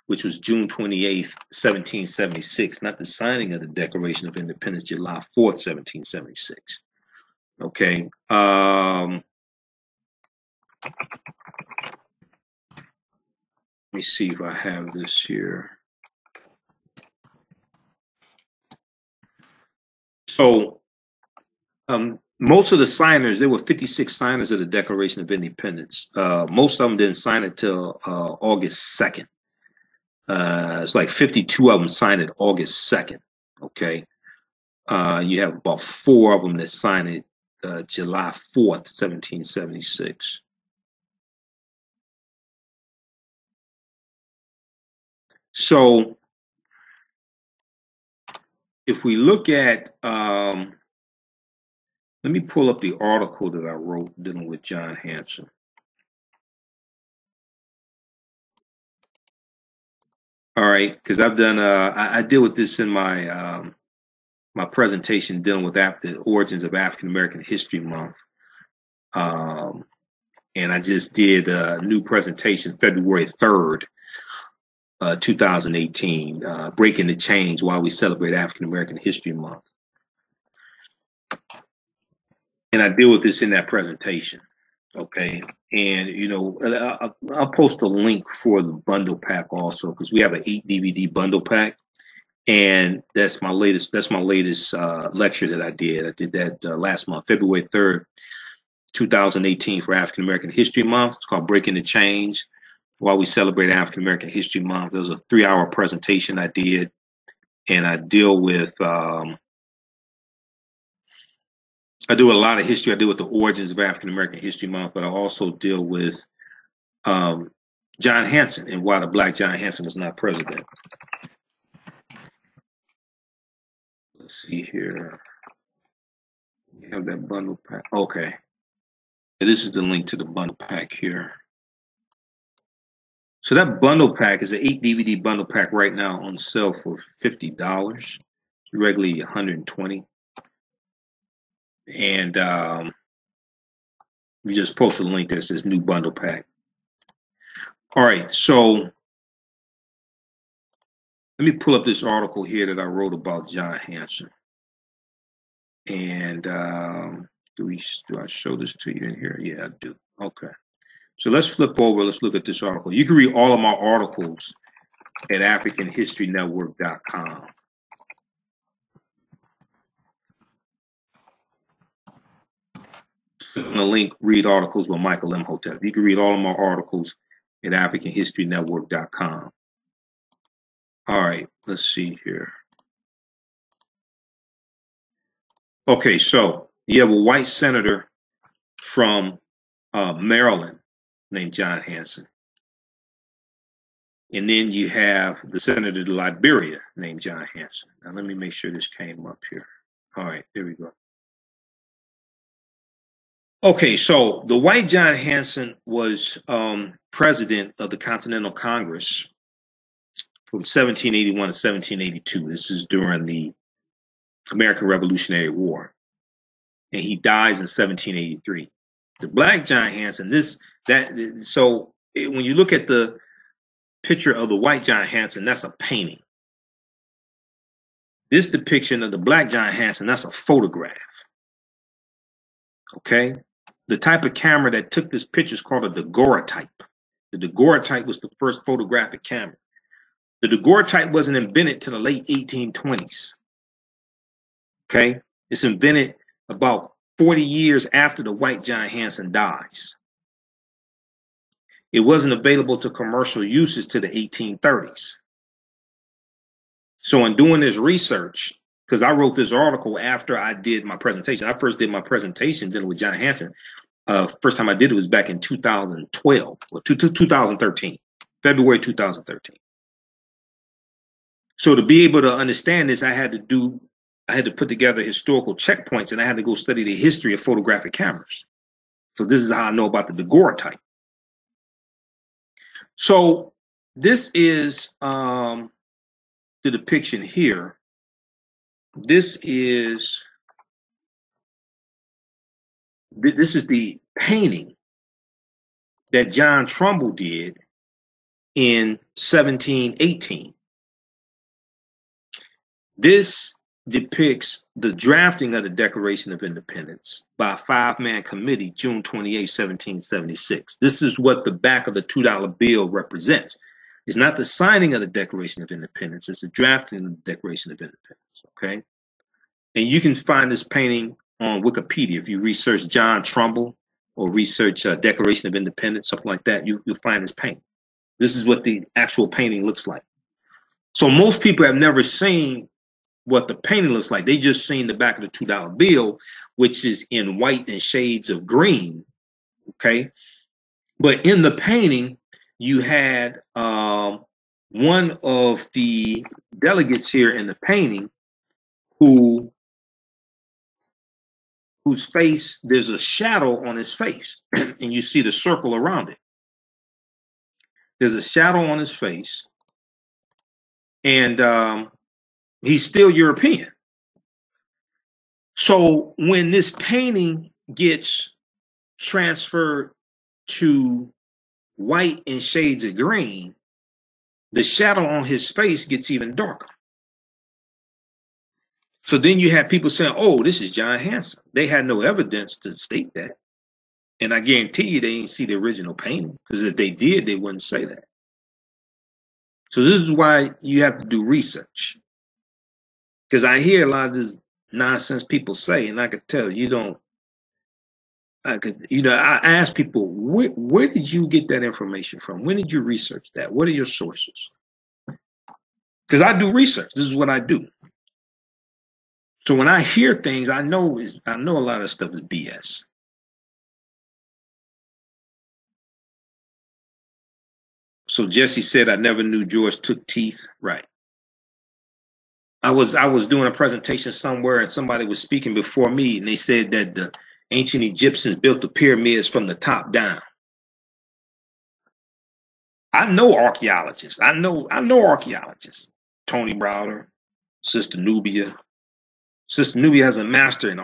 which was June 28th, 1776, not the signing of the Declaration of Independence, July 4th, 1776. Okay. Let me see if I have this here. So most of the signers, there were 56 signers of the Declaration of Independence. Most of them didn't sign it till August 2nd. It's like 52 of them signed it August 2nd. Okay. You have about 4 of them that signed it July 4th, 1776. So if we look at, let me pull up the article that I wrote dealing with John Hanson. All right, because I've done, I deal with this in my my presentation dealing with the origins of African American History Month. And I just did a new presentation February 3rd, 2018, Breaking the Change While We Celebrate African American History Month. And I deal with this in that presentation. Okay. And, you know, I'll post a link for the bundle pack also, because we have an 8 DVD bundle pack. And that's my latest lecture that I did. I did that last month, February 3rd, 2018 for African American History Month. It's called Breaking the Change While We Celebrate African American History Month. It was a 3-hour presentation I did. And I deal with, I do a lot of history. I deal with the origins of African American History Month, but I also deal with John Hanson and why the Black John Hanson was not president. Let's see here. You have that bundle pack. Okay. This is the link to the bundle pack here. So that bundle pack is an 8 DVD bundle pack right now on sale for $50. Regularly $120. And we just posted a link that says new bundle pack. All right, so let me pull up this article here that I wrote about John Hanson. And do I show this to you in here? Yeah, I do. Okay. So let's flip over. Let's look at this article. You can read all of my articles at AfricanHistoryNetwork.com. On the link, read articles with Michael Imhotep. You can read all of my articles at AfricanHistoryNetwork.com. All right, let's see here. Okay, so you have a white senator from Maryland named John Hanson. And then you have the senator of Liberia named John Hanson. Now, let me make sure this came up here. All right, there we go. Okay, so the white John Hanson was president of the Continental Congress from 1781 to 1782. This is during the American Revolutionary War. And he dies in 1783. The black John Hanson, so when you look at the picture of the white John Hanson, that's a painting. This depiction of the black John Hanson, that's a photograph. Okay? The type of camera that took this picture is called a daguerreotype. The daguerreotype was the first photographic camera. The daguerreotype wasn't invented till the late 1820s. Okay? It's invented about 40 years after the white John Hanson dies. It wasn't available to commercial uses to the 1830s. So in doing this research, because I wrote this article after I did my presentation. I first did my presentation dealing with John Hanson. First time I did it was back in 2012 or 2013, February 2013. So to be able to understand this, I had to put together historical checkpoints, and I had to go study the history of photographic cameras. So this is how I know about the daguerreotype. So this is the depiction here. This is the painting that John Trumbull did in 1718. This depicts the drafting of the Declaration of Independence by a 5-man committee, June 28, 1776. This is what the back of the $2 bill represents. It's not the signing of the Declaration of Independence, it's the drafting of the Declaration of Independence, okay? And you can find this painting on Wikipedia. If you research John Trumbull or research Declaration of Independence, something like that, you'll find this painting. This is what the actual painting looks like. So most people have never seen what the painting looks like. They just seen the back of the $2 bill, which is in white and shades of green, okay? But in the painting, you had one of the delegates here in the painting whose face, there's a shadow on his face, and you see the circle around it. There's a shadow on his face, and he's still European. So when this painting gets transferred to white and shades of green, the shadow on his face gets even darker. So then you have people saying, oh, this is John Hanson. They had no evidence to state that. And I guarantee you they didn't see the original painting, because if they did, they wouldn't say that. So this is why you have to do research. Because I hear a lot of this nonsense people say, and I could tell you don't. I ask people, where did you get that information from? When did you research that? What are your sources? Because I do research. This is what I do. So when I hear things, I know a lot of stuff is BS. So Jesse said, I never knew George took teeth. Right. I was doing a presentation somewhere, and somebody was speaking before me, and they said that the ancient Egyptians built the pyramids from the top down. I know archaeologists. I know archaeologists. Tony Browder, Sister Nubia. Sister Nubia has a master's in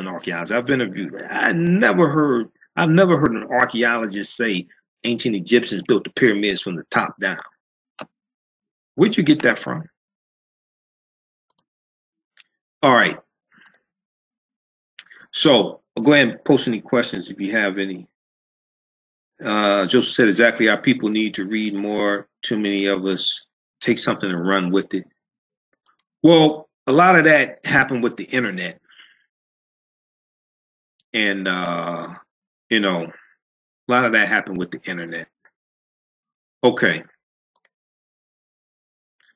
archaeology. I've interviewed her. I've never heard an archaeologist say ancient Egyptians built the pyramids from the top down. Where'd you get that from? All right. So I'll go ahead and post any questions if you have any. Joseph said exactly, our people need to read more. Too many of us take something and run with it. Well, a lot of that happened with the internet. And, you know, a lot of that happened with the internet. Okay.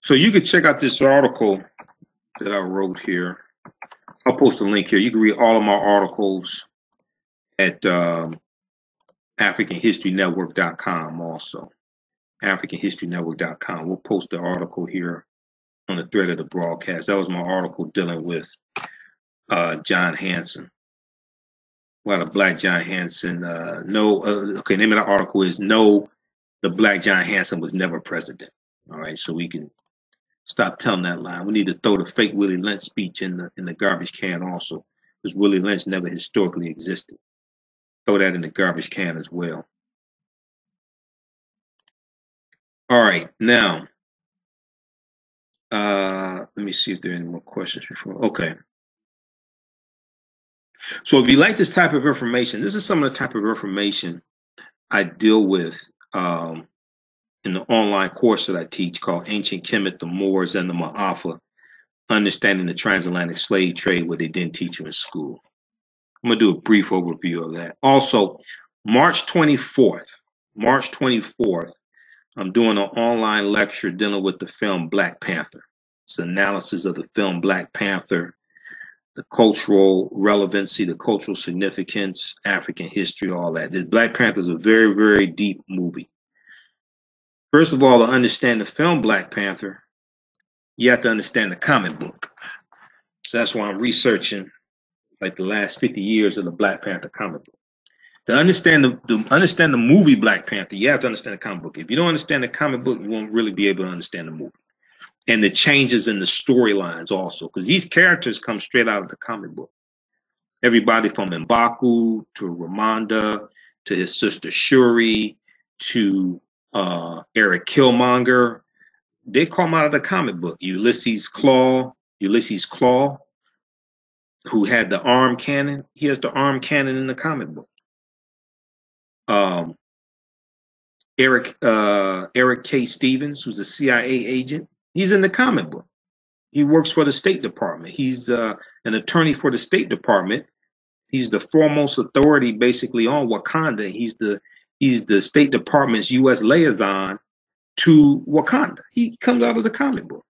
So you can check out this article that I wrote here. I'll post a link here. You can read all of my articles at AfricanHistoryNetwork.com also. AfricanHistoryNetwork.com. We'll post the article here on the thread of the broadcast. That was my article dealing with John Hanson. Well, the Black John Hanson. Okay, name of the article is No, the Black John Hanson was never president. All right, so we can stop telling that lie. We need to throw the fake Willie Lynch speech in the garbage can also, because Willie Lynch never historically existed. Throw that in the garbage can as well. All right, now, let me see if there are any more questions before. Okay. So if you like this type of information, this is some of the type of information I deal with in the online course that I teach called Ancient Kemet, the Moors, and the Maafa, Understanding the Transatlantic Slave Trade, what they didn't teach you in school. I'm going to do a brief overview of that. Also, March 24th, I'm doing an online lecture dealing with the film Black Panther. It's analysis of the film Black Panther, the cultural relevancy, the cultural significance, African history, all that. The Black Panther is a very, very deep movie. First of all, to understand the film Black Panther, you have to understand the comic book. So that's why I'm researching like the last 50 years of the Black Panther comic book. To understand the movie Black Panther, you have to understand the comic book. If you don't understand the comic book, you won't really be able to understand the movie. And the changes in the storylines also, because these characters come straight out of the comic book. Everybody from M'Baku to Ramonda to his sister Shuri to Eric Killmonger, they come out of the comic book. Ulysses Claw, who had the arm cannon, he has the arm cannon in the comic book. Eric K. Stevens, who's a CIA agent, he's in the comic book. He works for the State Department. He's an attorney for the State Department. He's the foremost authority basically on Wakanda. He's the State Department's U.S. liaison to Wakanda. He comes out of the comic book.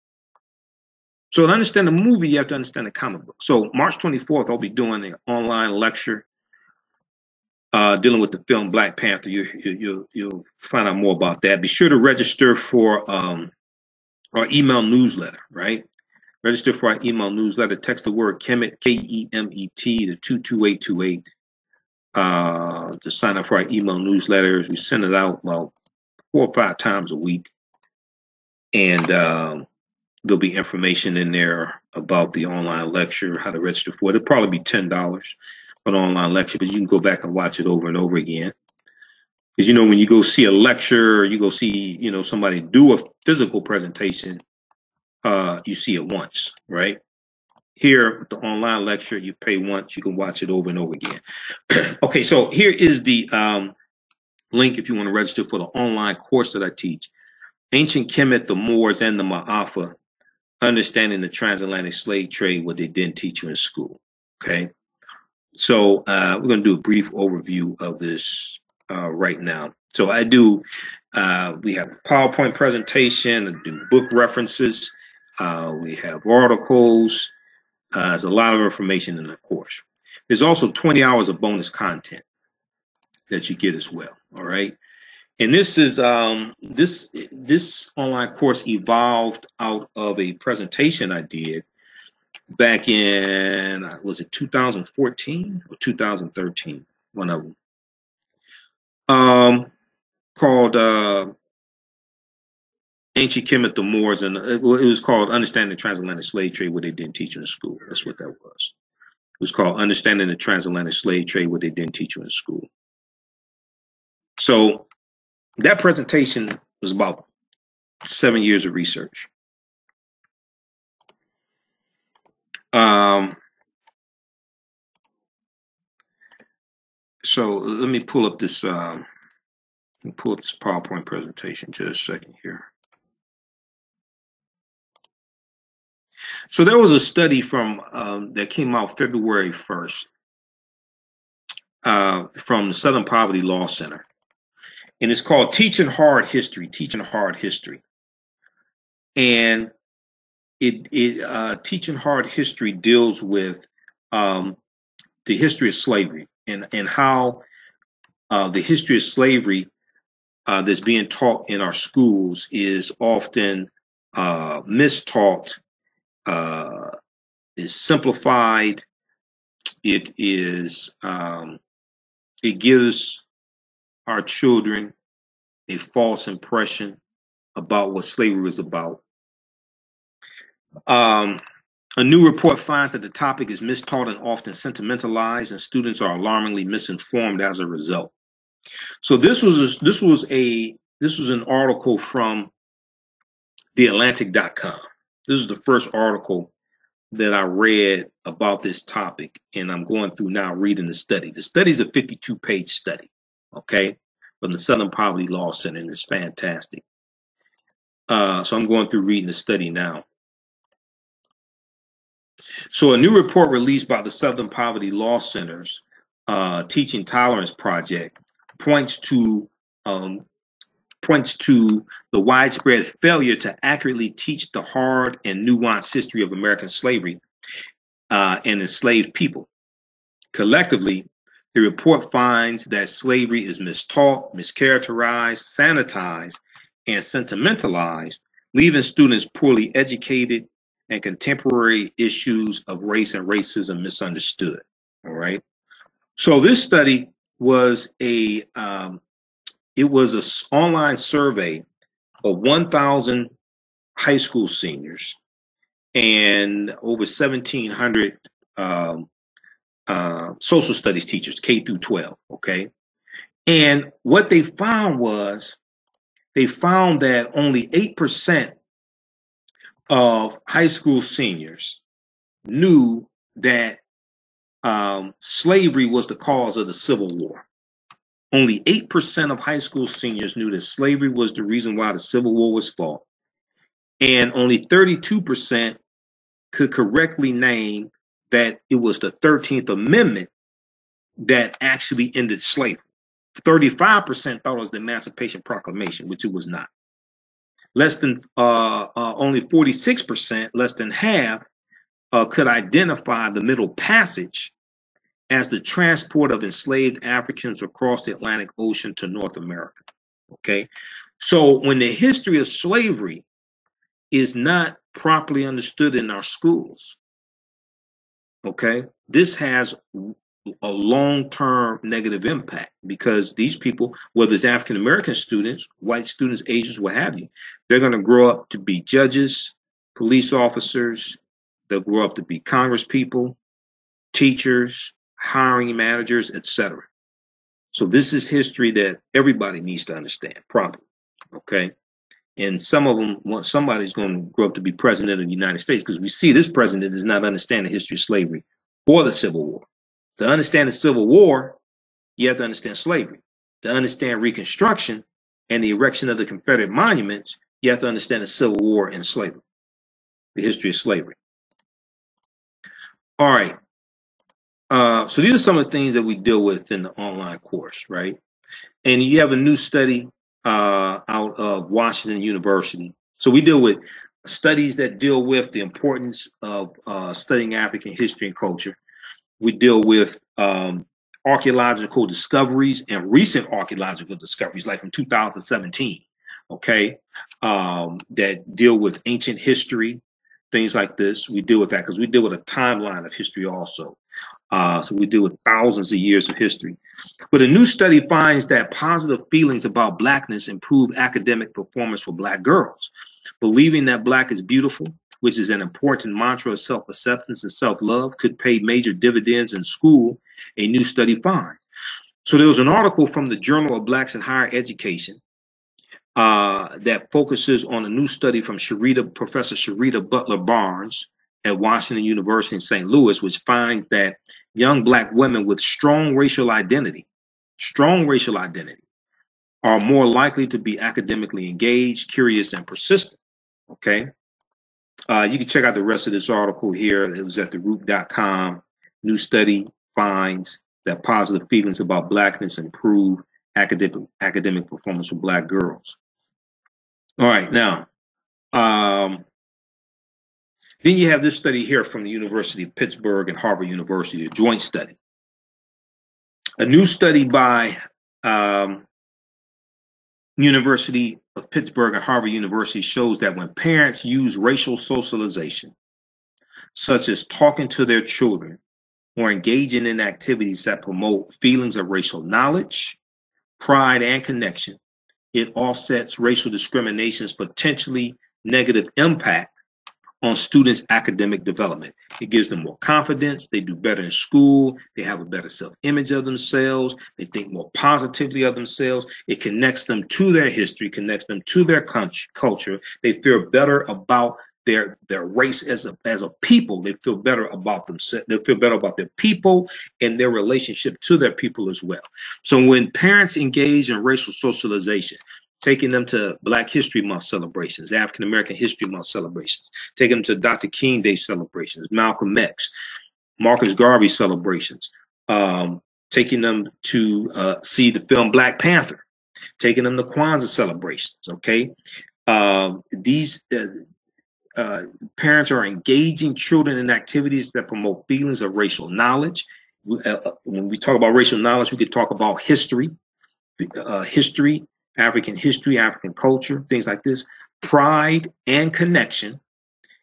So to understand the movie, you have to understand the comic book. So March 24th, I'll be doing an online lecture dealing with the film Black Panther. You'll find out more about that. Be sure to register for our email newsletter, right? Register for our email newsletter. Text the word Kemet, K-E-M-E-T, to 22828 to sign up for our email newsletters. We send it out about 4 or 5 times a week. And there'll be information in there about the online lecture, how to register for it. It'll probably be $10 for an online lecture, but you can go back and watch it over and over again. Because, you know, when you go see a lecture, you go see, you know, somebody do a physical presentation, you see it once, right? Here, with the online lecture, you pay once, you can watch it over and over again. Okay, so here is the link if you want to register for the online course that I teach. Ancient Kemet, the Moors, and the Maafa, Understanding the Transatlantic Slave Trade, what they didn't teach you in school, okay? So we're going to do a brief overview of this right now. So I do, we have a PowerPoint presentation, I do book references, we have articles, there's a lot of information in the course. There's also 20 hours of bonus content that you get as well, all right? And this is, this online course evolved out of a presentation I did back in, was it 2014 or 2013? One of them. Called Ancient Kemet, the Moors, and it was called Understanding the Transatlantic Slave Trade, what they didn't teach you in school. That's what that was. It was called Understanding the Transatlantic Slave Trade, what they didn't teach you in school. So that presentation was about 7 years of research. So let me pull up this PowerPoint presentation just a second here. So there was a study from that came out February 1st from the Southern Poverty Law Center, and it's called Teaching Hard History. Teaching Hard History, and Teaching Hard History deals with the history of slavery and how the history of slavery that's being taught in our schools is often mistaught, is simplified. It gives our children a false impression about what slavery was about. A new report finds that the topic is mistaught and often sentimentalized, and students are alarmingly misinformed as a result. So this was an article from theatlantic.com. This is the first article that I read about this topic, and I'm going through now reading the study. The study is a 52-page study, okay, from the Southern Poverty Law Center, and it's fantastic. So I'm going through reading the study now. So a new report released by the Southern Poverty Law Center's Teaching Tolerance Project points to the widespread failure to accurately teach the hard and nuanced history of American slavery and enslaved people. Collectively, the report finds that slavery is mistaught, mischaracterized, sanitized, and sentimentalized, leaving students poorly educated and contemporary issues of race and racism misunderstood. All right. So this study was an online survey of 1,000 high school seniors and over 1,700 social studies teachers, K through 12. Okay. And what they found was that only 8% of high school seniors knew that slavery was the cause of the Civil War. Only 8% of high school seniors knew that slavery was the reason why the Civil War was fought. And only 32% could correctly name that it was the 13th Amendment that actually ended slavery. 35% thought it was the Emancipation Proclamation, which it was not. Less than only 46%, less than half, could identify the Middle Passage as the transport of enslaved Africans across the Atlantic Ocean to North America. Okay, so when the history of slavery is not properly understood in our schools, okay, this has a long-term negative impact, because these people, whether it's African American students, white students, Asians, what have you, they're going to grow up to be judges, police officers. They'll grow up to be congresspeople, teachers, hiring managers, etc. So this is history that everybody needs to understand properly. Okay, and some of them want somebody's going to grow up to be president of the United States, because we see this president does not understand the history of slavery or the Civil War. To understand the Civil War, you have to understand slavery. To understand Reconstruction and the erection of the Confederate monuments, you have to understand the Civil War and slavery, the history of slavery. All right. So these are some of the things that we deal with in the online course, right? And you have a new study out of Washington University. So we deal with studies that deal with the importance of studying African history and culture. We deal with archaeological discoveries and recent archaeological discoveries, like from 2017, okay, that deal with ancient history, things like this. We deal with that because we deal with a timeline of history also. So we deal with thousands of years of history. But a new study finds that positive feelings about Blackness improve academic performance for Black girls. Believing that Black is beautiful, which is an important mantra of self-acceptance and self-love, could pay major dividends in school, a new study finds. So there was an article from the Journal of Blacks in Higher Education that focuses on a new study from Professor Sharita Butler Barnes at Washington University in St. Louis, which finds that young Black women with strong racial identity, are more likely to be academically engaged, curious, and persistent. Okay. You can check out the rest of this article here. It was at theroot.com. New study finds that positive feelings about Blackness improve academic performance for Black girls. All right, now, then you have this study here from the University of Pittsburgh and Harvard University, a joint study. A new study by University of Pittsburgh and Harvard University shows that when parents use racial socialization, such as talking to their children or engaging in activities that promote feelings of racial knowledge, pride, and connection, it offsets racial discrimination's potentially negative impact on students' academic development. It gives them more confidence, they do better in school, they have a better self-image of themselves, they think more positively of themselves, it connects them to their history, connects them to their culture, they feel better about their race as a people, they feel better about themselves, they feel better about their people and their relationship to their people as well. So when parents engage in racial socialization, taking them to Black History Month celebrations, African American History Month celebrations, taking them to Dr. King Day celebrations, Malcolm X, Marcus Garvey celebrations, taking them to see the film Black Panther, taking them to Kwanzaa celebrations, okay? These parents are engaging children in activities that promote feelings of racial knowledge. When we talk about racial knowledge, we could talk about history, African history, African culture, things like this, pride and connection.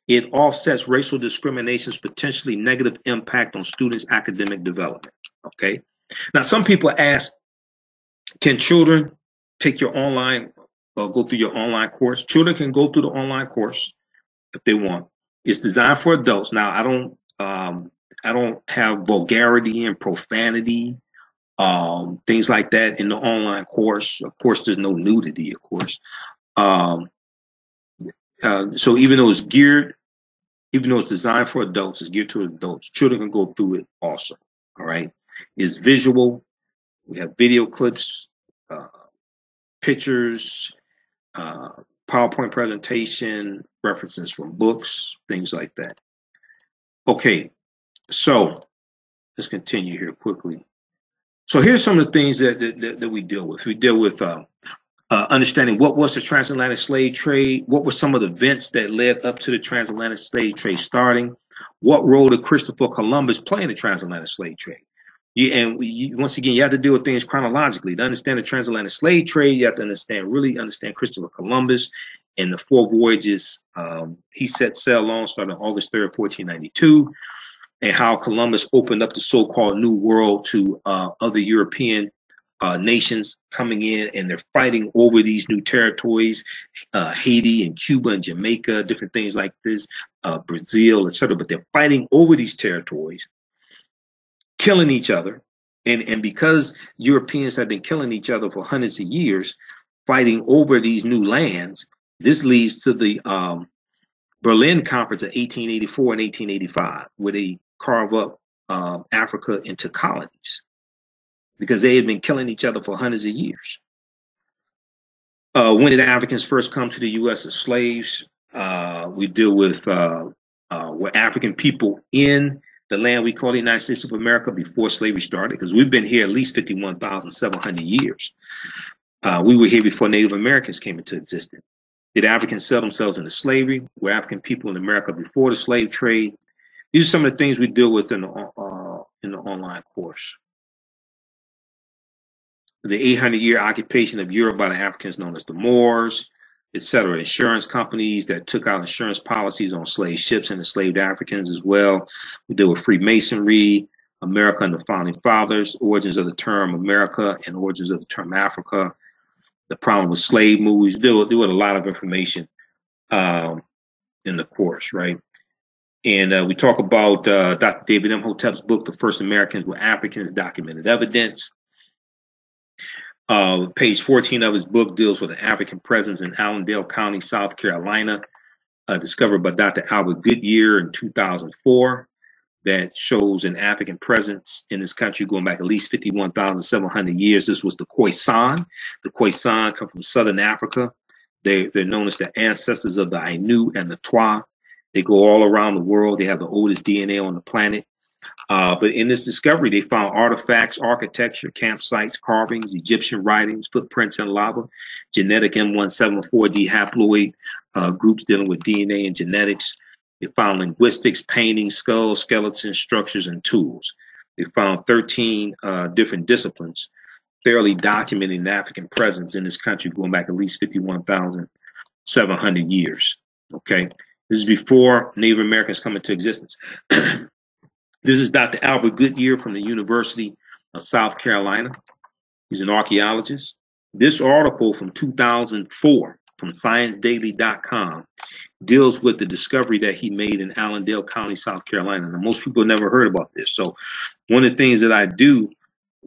It offsets racial discrimination's potentially negative impact on students' academic development. Okay. Now, some people ask, can children take your online or go through your online course? Children can go through the online course if they want. It's designed for adults. Now, I don't have vulgarity and profanity, things like that in the online course. Of course, there's no nudity, of course. So even though it's designed for adults, it's geared to adults, children can go through it also. All right. It's visual. We have video clips, pictures, PowerPoint presentation, references from books, things like that. Okay. So let's continue here quickly. So here's some of the things that we deal with. We deal with understanding what was the transatlantic slave trade, what were some of the events that led up to the transatlantic slave trade starting, what role did Christopher Columbus play in the transatlantic slave trade. Once again, you have to deal with things chronologically. To understand the transatlantic slave trade, you have to really understand Christopher Columbus and the 4 voyages he set sail on, starting on August 3rd, 1492. And how Columbus opened up the so-called New World to other European nations coming in, and they're fighting over these new territories, Haiti and Cuba and Jamaica, different things like this, Brazil, etc. But they're fighting over these territories, killing each other. And because Europeans have been killing each other for hundreds of years, fighting over these new lands, this leads to the Berlin Conference of 1884 and 1885, where they carve up Africa into colonies because they had been killing each other for hundreds of years. When did Africans first come to the U.S. as slaves? We deal with were African people in the land we call the United States of America before slavery started, because we've been here at least 51,700 years. We were here before Native Americans came into existence. Did Africans sell themselves into slavery? Were African people in America before the slave trade? These are some of the things we deal with in the online course. The 800-year occupation of Europe by the Africans known as the Moors, etc. Insurance companies that took out insurance policies on slave ships and enslaved Africans as well. We deal with Freemasonry, America and the Founding Fathers, origins of the term America and origins of the term Africa, the problem with slave movies. There was a lot of information in the course, right? And we talk about Dr. David Imhotep's book, The First Americans Were Africans, Documented Evidence. Page 14 of his book deals with an African presence in Allendale County, South Carolina, discovered by Dr. Albert Goodyear in 2004, that shows an African presence in this country going back at least 51,700 years. This was the Khoisan. The Khoisan come from Southern Africa. They're known as the ancestors of the Ainu and the Twa. They go all around the world. They have the oldest DNA on the planet. But in this discovery, they found artifacts, architecture, campsites, carvings, Egyptian writings, footprints in lava, genetic M174D haploid groups dealing with DNA and genetics. They found linguistics, paintings, skulls, skeletons, structures, and tools. They found 13 different disciplines, fairly documenting the African presence in this country going back at least 51,700 years. Okay, this is before Native Americans come into existence. This is Dr. Albert Goodyear from the University of South Carolina. He's an archaeologist. This article from 2004 from ScienceDaily.com deals with the discovery that he made in Allendale County, South Carolina. Now, most people never heard about this. So one of the things that I do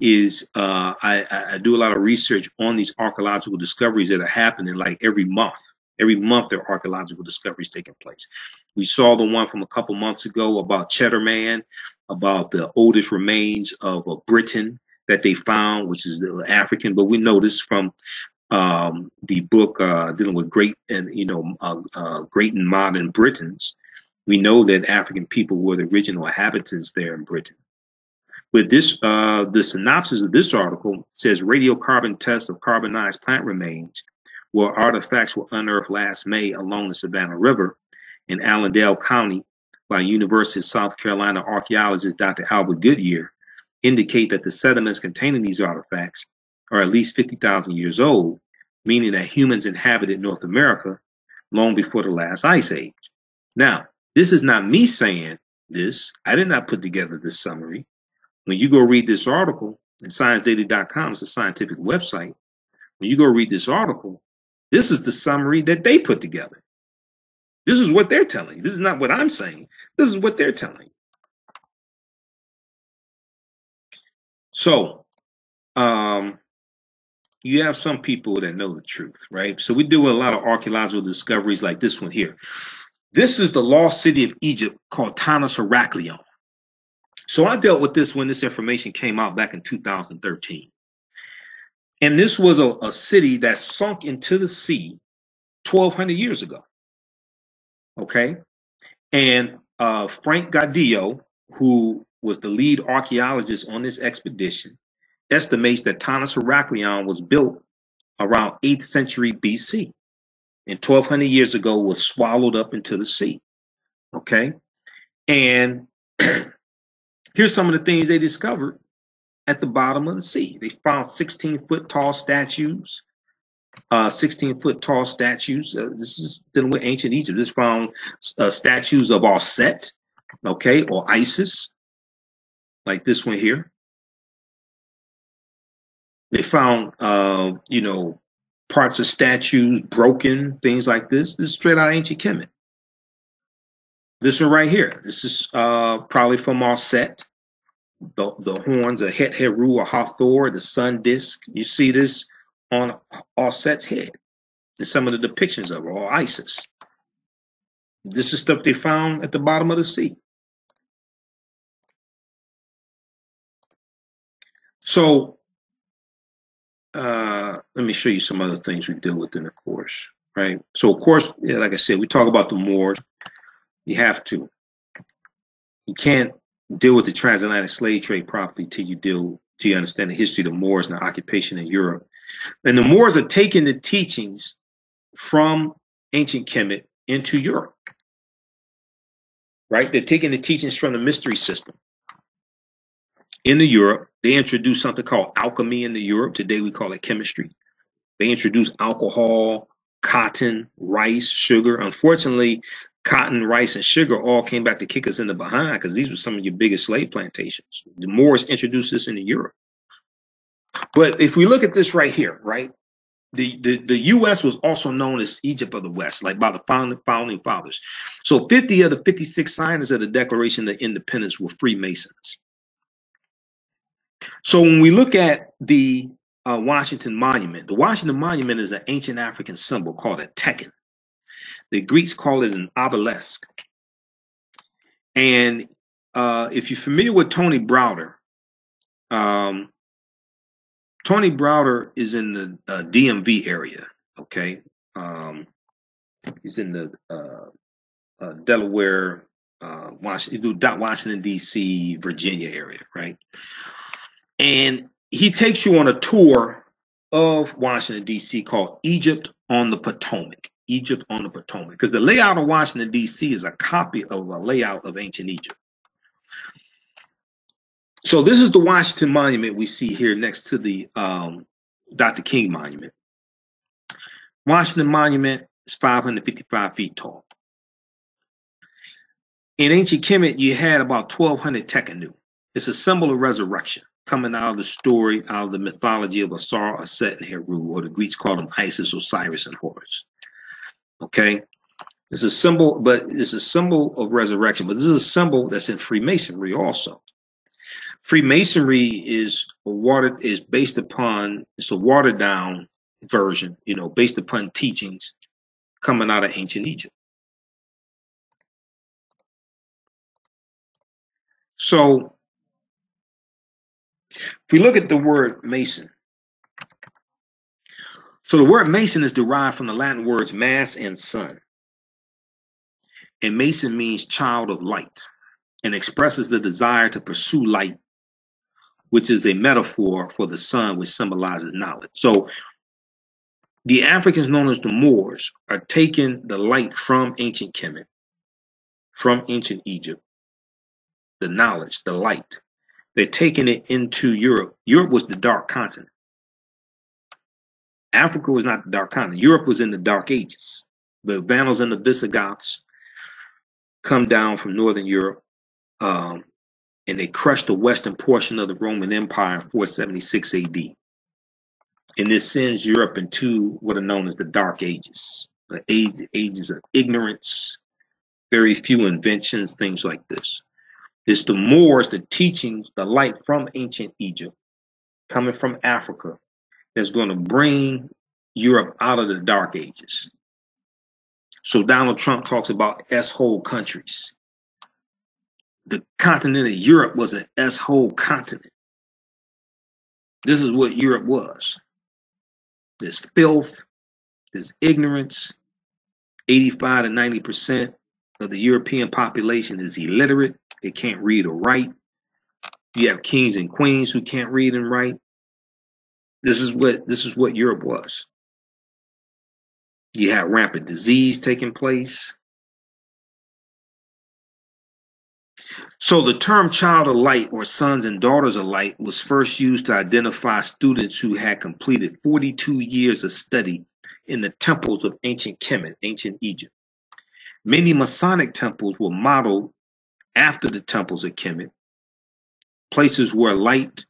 is I do a lot of research on these archaeological discoveries that are happening like every month. Every month there are archaeological discoveries taking place. We saw the one from a couple months ago about Cheddar Man, about the oldest remains of Britain that they found, which is the African. But we know this from the book dealing with great and great and modern Britons. We know that African people were the original inhabitants there in Britain. With this, the synopsis of this article says radiocarbon tests of carbonized plant remains where artifacts were unearthed last May along the Savannah River in Allendale County by University of South Carolina archaeologist Dr. Albert Goodyear indicate that the sediments containing these artifacts are at least 50,000 years old, meaning that humans inhabited North America long before the last ice age. Now, this is not me saying this. I did not put together this summary. When you go read this article, and ScienceDaily.com is a scientific website, when you go read this article, this is the summary that they put together. This is what they're telling you. This is not what I'm saying. This is what they're telling you. So, you have some people that know the truth, right? So we do a lot of archaeological discoveries like this one here. This is the lost city of Egypt called Tanis Heraklion. So I dealt with this when this information came out back in 2013. And this was a city that sunk into the sea 1,200 years ago. Okay. And Frank Gaudillo, who was the lead archaeologist on this expedition, estimates that Tanis Heraklion was built around 8th century BC. And 1,200 years ago was swallowed up into the sea. Okay. And here's some of the things they discovered at the bottom of the sea. They found 16-foot tall statues. 16-foot tall statues. This is dealing with ancient Egypt. This found statues of Set, okay, or Isis, like this one here. They found, parts of statues broken, things like this. This is straight out of ancient Kemet. This one right here. This is probably from Set. The horns of Het Heru or Hathor, the sun disk. You see this on Set's head. And some of the depictions of her, or Isis. This is stuff they found at the bottom of the sea. So let me show you some other things we deal with in the course, right? So of course, like I said, we talk about the Moors. You have to. You can't deal with the transatlantic slave trade properly till you understand the history of the Moors and the occupation in Europe. And the Moors are taking the teachings from ancient Kemet into Europe, right? They're taking the teachings from the mystery system into Europe. They introduced something called alchemy into Europe. Today we call it chemistry. They introduced alcohol, cotton, rice, sugar. Unfortunately, cotton, rice, and sugar all came back to kick us in the behind, because these were some of your biggest slave plantations. The Moors introduced this into Europe. But if we look at this right here, right, the U.S. was also known as Egypt of the West, like by the founding fathers. So 50 of the 56 signers of the Declaration of Independence were Freemasons. So when we look at the Washington Monument, the Washington Monument is an ancient African symbol called a tekken. The Greeks call it an obelisk. And if you're familiar with Tony Browder, Tony Browder is in the DMV area, okay? He's in the Delaware, Washington, D.C., Virginia area, right? And he takes you on a tour of Washington, D.C. called Egypt on the Potomac. Egypt on the Potomac. Because the layout of Washington, D.C. is a copy of a layout of ancient Egypt. So this is the Washington Monument we see here next to the Dr. King Monument. Washington Monument is 555 feet tall. In ancient Kemet, you had about 1,200 Tekenu. It's a symbol of resurrection, coming out of the story, out of the mythology of Asar, Aset, and Heru, or the Greeks call them Isis, Osiris, and Horus. Okay? It's a symbol, but it's a symbol of resurrection. But this is a symbol that's in Freemasonry also. Freemasonry is based upon, it's a watered down version, you know, based upon teachings coming out of ancient Egypt. So if we look at the word Mason, so the word Mason is derived from the Latin words mass and sun. And Mason means child of light and expresses the desire to pursue light, which is a metaphor for the sun, which symbolizes knowledge. So the Africans known as the Moors are taking the light from ancient Kemet, from ancient Egypt, the knowledge, the light. They're taking it into Europe. Europe was the dark continent. Africa was not the dark continent. Europe was in the Dark Ages. The Vandals and the Visigoths come down from Northern Europe, and they crushed the western portion of the Roman Empire in 476 AD. And this sends Europe into what are known as the Dark Ages, the ages of ignorance, very few inventions, things like this. It's the Moors, the teachings, the light from ancient Egypt, coming from Africa, that's going to bring Europe out of the Dark Ages. So Donald Trump talks about S-hole countries. The continent of Europe was an S-hole continent. This is what Europe was. There's filth, there's ignorance. 85 to 90% of the European population is illiterate. They can't read or write. You have kings and queens who can't read and write. This is what Europe was. You have rampant disease taking place. So the term child of light, or sons and daughters of light, was first used to identify students who had completed 42 years of study in the temples of ancient Kemet, ancient Egypt. Many Masonic temples were modeled after the temples of Kemet, places where light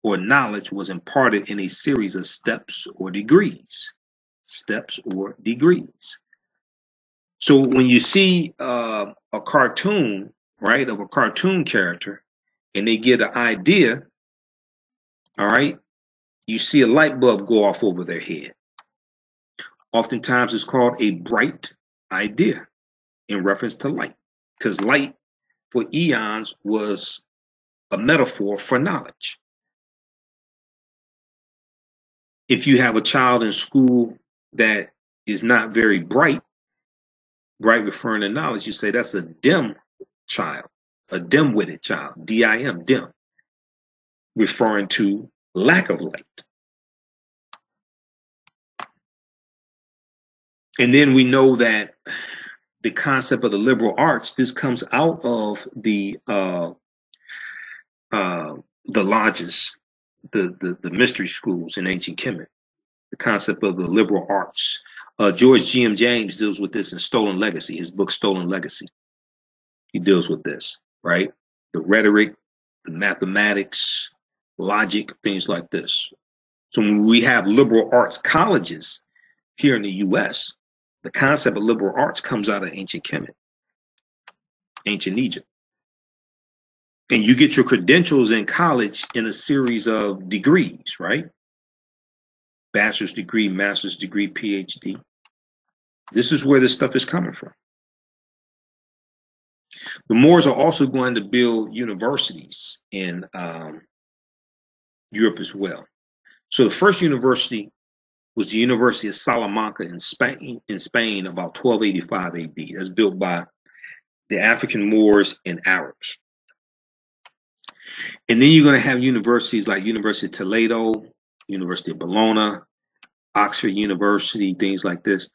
or knowledge was imparted in a series of steps or degrees. Steps or degrees. So when you see a cartoon, right, of a cartoon character, and they get an idea, all right, you see a light bulb go off over their head. Oftentimes it's called a bright idea in reference to light, because light for eons was a metaphor for knowledge. If you have a child in school that is not very bright, bright referring to knowledge, you say that's a dim child, a dim-witted child, D-I-M, dim, referring to lack of light. And then we know that the concept of the liberal arts, this comes out of the lodges, the mystery schools in ancient Kemet. The concept of the liberal arts, George G.M. James deals with this in Stolen Legacy, his book Stolen Legacy. He deals with this, right? The rhetoric, the mathematics, logic, things like this. So when we have liberal arts colleges here in the U.S., the concept of liberal arts comes out of ancient Kemet, ancient Egypt. And you get your credentials in college in a series of degrees, right? Bachelor's degree, master's degree, PhD. This is where this stuff is coming from. The Moors are also going to build universities in Europe as well. So the first university was the University of Salamanca in Spain about 1285 AD. That's built by the African Moors and Arabs. And then you're going to have universities like University of Toledo, University of Bologna, Oxford University, things like this.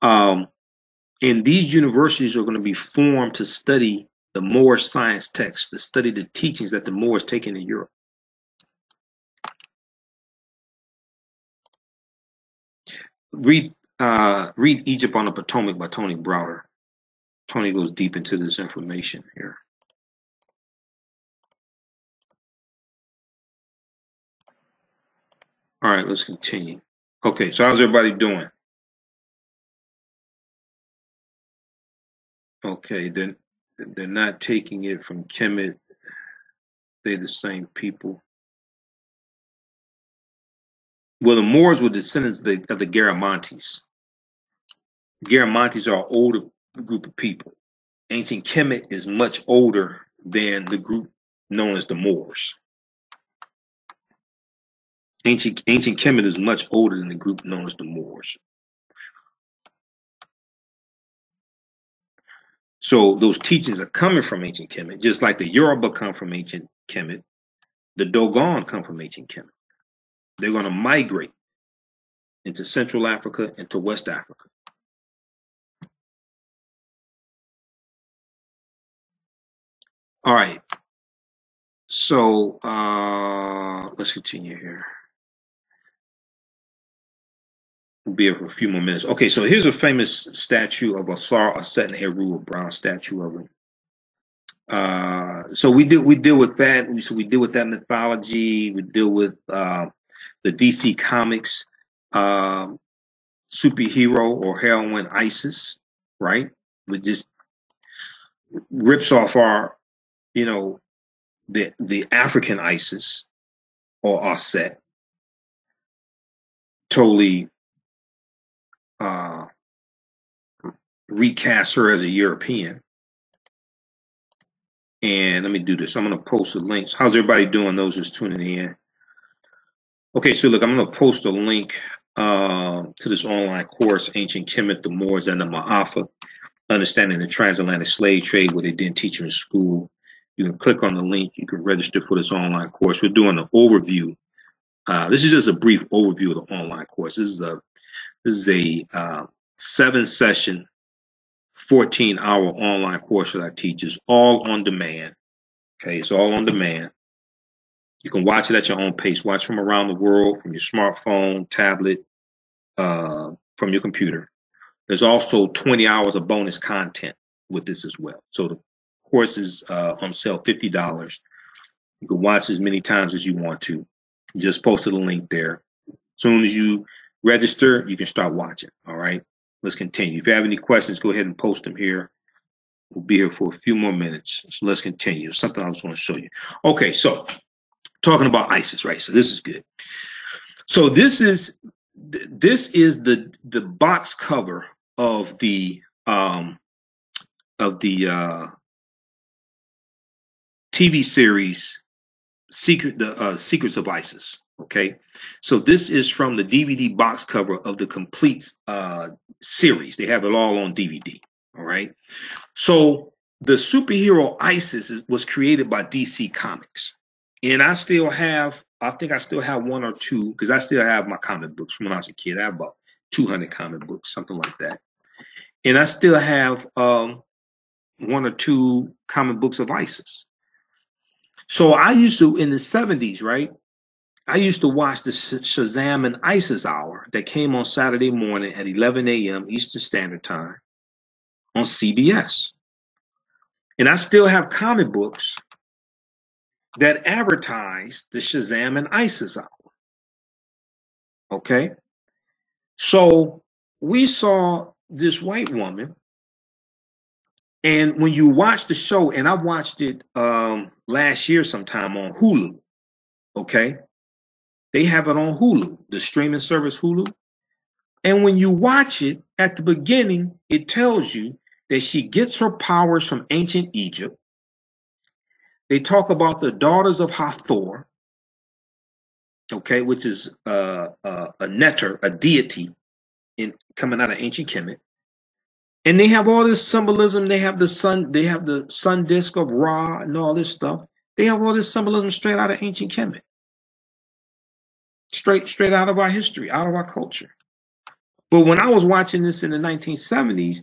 And these universities are going to be formed to study the Moorish science texts, to study the teachings that the Moors taken in Europe. Read Egypt on the Potomac by Tony Browder. Tony goes deep into this information here. All right, let's continue. Okay, so how's everybody doing? Okay, then they're not taking it from Kemet. They're the same people. Well, the Moors were descendants of the Garamantes. Garamantes are an older group of people. Ancient Kemet is much older than the group known as the Moors. Ancient Kemet is much older than the group known as the Moors. So those teachings are coming from ancient Kemet, just like the Yoruba come from ancient Kemet. The Dogon come from ancient Kemet. They're going to migrate into Central Africa and to West Africa. All right. So let's continue here. We'll be here for a few more minutes. Okay, so here's a famous statue of Asar Aset and Heru, a bronze statue of him. So we deal with that. So we deal with that mythology. We deal with the DC Comics superhero or heroine Isis, right? Which just rips off our, the African Isis or Aset. Totally recast her as a European. And let me do this. I'm going to post the links. How's everybody doing? Those who's tuning in. Okay, so look, I'm going to post a link to this online course, Ancient Kemet, the Moors, and the Maafa, Understanding the Transatlantic Slave Trade, what they didn't teach you in school. You can click on the link. You can register for this online course. We're doing an overview. This is just a brief overview of the online course. This is a 7-session, 14-hour online course that I teach. Is all on demand. Okay, it's all on demand. You can watch it at your own pace. Watch from around the world, from your smartphone, tablet, from your computer. There's also 20 hours of bonus content with this as well. So the course is on sale, $50. You can watch as many times as you want to. Just posted a link there. As soon as you register, you can start watching. All right, let's continue. If you have any questions, go ahead and post them here. We'll be here for a few more minutes. So let's continue. Something I was going to show you. Okay, so talking about ISIS, right? So this is good. So this is the box cover of the TV series Secrets of ISIS. Okay, so this is from the DVD box cover of the complete series. They have it all on DVD. All right, so the superhero ISIS was created by DC Comics, and I think I still have one or two, because I still have my comic books from when I was a kid. I have about 200 comic books, something like that, and I still have one or two comic books of ISIS. So I used to, in the 70s, right? I used to watch the Shazam and Isis hour that came on Saturday morning at 11 a.m. Eastern Standard Time on CBS. And I still have comic books that advertise the Shazam and Isis hour. Okay? So we saw this white woman, and when you watch the show, and I watched it last year sometime on Hulu, okay? They have it on Hulu, the streaming service Hulu. And when you watch it, at the beginning, it tells you that she gets her powers from ancient Egypt. They talk about the daughters of Hathor, okay, which is a neter, a deity coming out of ancient Kemet. And they have all this symbolism. They have the sun disk of Ra and all this stuff. They have all this symbolism straight out of ancient Kemet. Straight out of our history, out of our culture. But when I was watching this in the 1970s,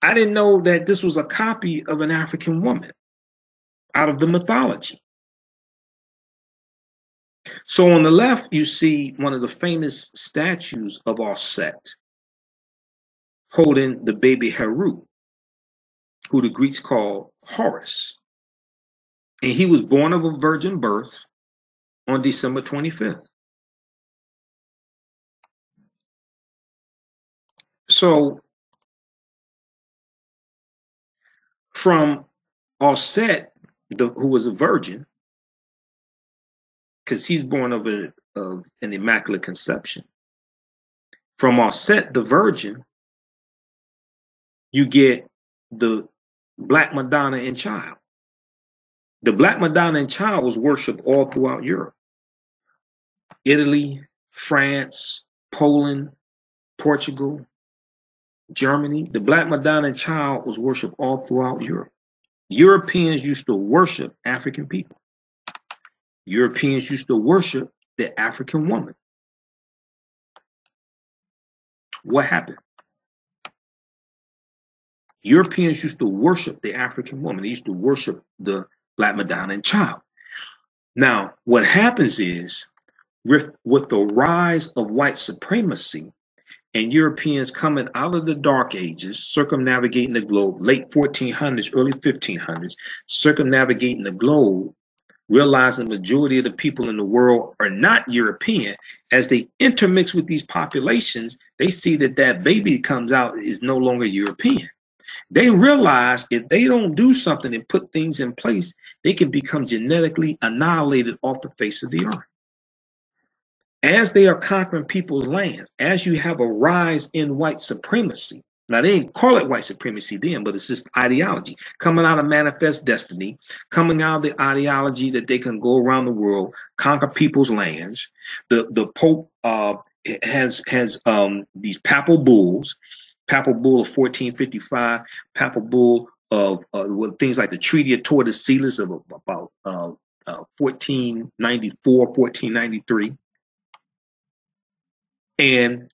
I didn't know that this was a copy of an African woman out of the mythology. So on the left, you see one of the famous statues of Set holding the baby Heru, who the Greeks call Horus. And he was born of a virgin birth on December 25th. So from Set, who was a virgin, because he's born of an immaculate conception. From Set, the virgin, you get the Black Madonna and Child. The Black Madonna and Child was worshipped all throughout Europe. Italy, France, Poland, Portugal, Germany. The Black Madonna and Child was worshipped all throughout Europe. Europeans used to worship African people. Europeans used to worship the African woman. What happened? Europeans used to worship the African woman. They used to worship the Black Madonna and Child. Now, what happens is, with the rise of white supremacy and Europeans coming out of the Dark Ages, circumnavigating the globe, late 1400s, early 1500s, circumnavigating the globe, realizing the majority of the people in the world are not European, as they intermix with these populations, they see that baby that comes out is no longer European. They realize if they don't do something and put things in place, they can become genetically annihilated off the face of the earth. As they are conquering people's lands, as you have a rise in white supremacy. Now, they didn't call it white supremacy then, but it's just ideology coming out of manifest destiny, coming out of the ideology that they can go around the world, conquer people's lands. The Pope has these papal bulls, papal bull of 1455, papal bull of things like the Treaty of Tordesillas of about 1494, 1493. And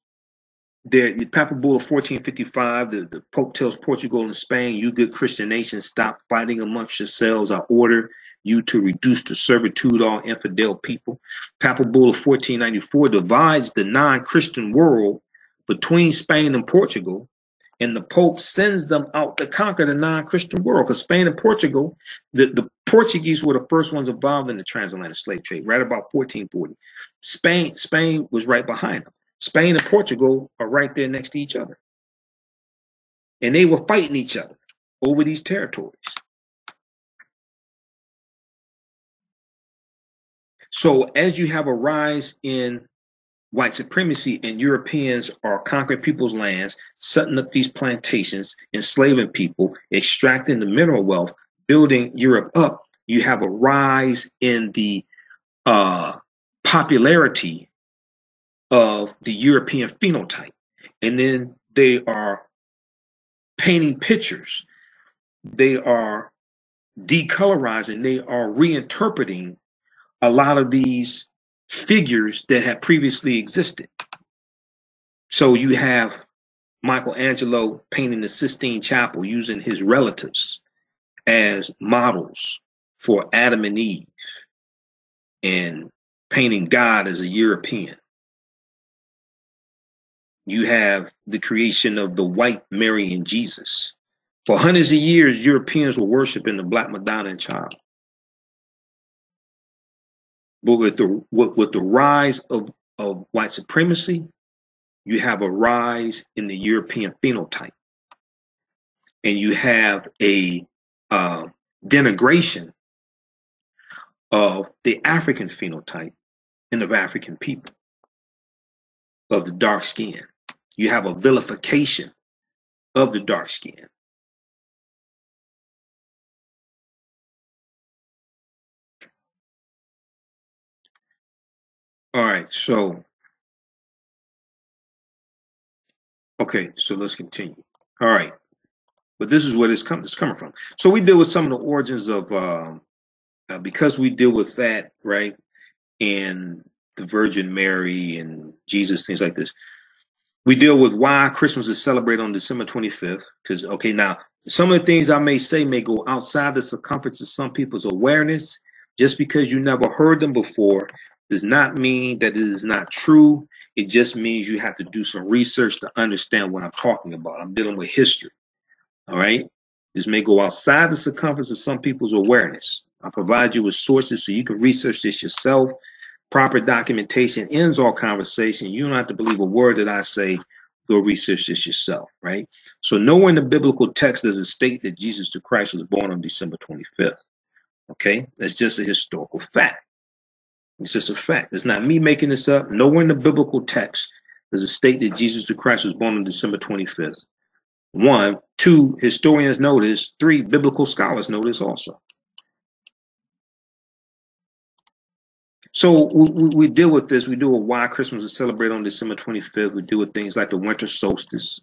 the papal bull of 1455, the Pope tells Portugal and Spain, you good Christian nations, stop fighting amongst yourselves. I order you to reduce to servitude all infidel people. Papal bull of 1494 divides the non-Christian world between Spain and Portugal, and the Pope sends them out to conquer the non-Christian world. Because Spain and Portugal, the Portuguese were the first ones involved in the transatlantic slave trade, right about 1440. Spain was right behind them. Spain and Portugal are right there next to each other. And they were fighting each other over these territories. So as you have a rise in white supremacy and Europeans are conquering people's lands, setting up these plantations, enslaving people, extracting the mineral wealth, building Europe up, you have a rise in the popularity of the European phenotype. And then they are painting pictures. They are decolorizing. They are reinterpreting a lot of these figures that had previously existed. So you have Michelangelo painting the Sistine Chapel using his relatives as models for Adam and Eve. And painting God as a European. You have the creation of the white Mary and Jesus. For hundreds of years, Europeans were worshiping the Black Madonna and Child. But with the rise of white supremacy, you have a rise in the European phenotype. And you have a denigration of the African phenotype and of African people, of the dark skin. You have a vilification of the dark skin. All right, so, okay, so let's continue. All right, but this is where it's coming from. So we deal with some of the origins of, because we deal with that, right, and the Virgin Mary and Jesus, things like this. We deal with why Christmas is celebrated on December 25th. Because, okay, now, some of the things I may say may go outside the circumference of some people's awareness. Just because you never heard them before does not mean that it is not true. It just means you have to do some research to understand what I'm talking about. I'm dealing with history, all right? This may go outside the circumference of some people's awareness. I'll provide you with sources so you can research this yourself. Proper documentation ends all conversation. You don't have to believe a word that I say. Go research this yourself, right? So nowhere in the biblical text does it state that Jesus the Christ was born on December 25th. Okay, that's just a historical fact. It's just a fact. It's not me making this up. Nowhere in the biblical text does it state that Jesus the Christ was born on December 25th. 1, 2, historians know this. 3, biblical scholars know this also. So we deal with this. We deal with why Christmas is celebrated on December 25th. We deal with things like the winter solstice,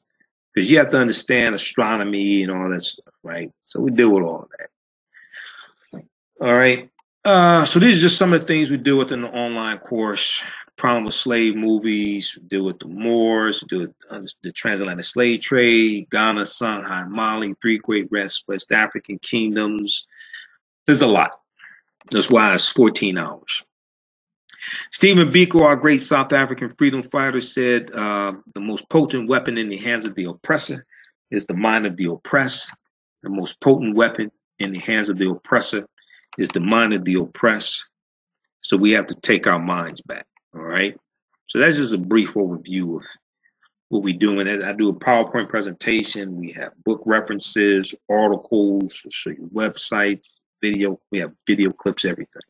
because you have to understand astronomy and all that stuff, right? So we deal with all of that. All right. So these are just some of the things we deal with in the online course. Problem with slave movies. We deal with the Moors. We deal with the transatlantic slave trade, Ghana, Songhai, Mali, 3 great West African kingdoms. There's a lot. That's why it's 14 hours. Stephen Biko, our great South African freedom fighter, said the most potent weapon in the hands of the oppressor is the mind of the oppressed. The most potent weapon in the hands of the oppressor is the mind of the oppressed. So we have to take our minds back. All right. So that's just a brief overview of what we do. And I do a PowerPoint presentation. We have book references, articles, we'll show you websites, video. We have video clips, everything.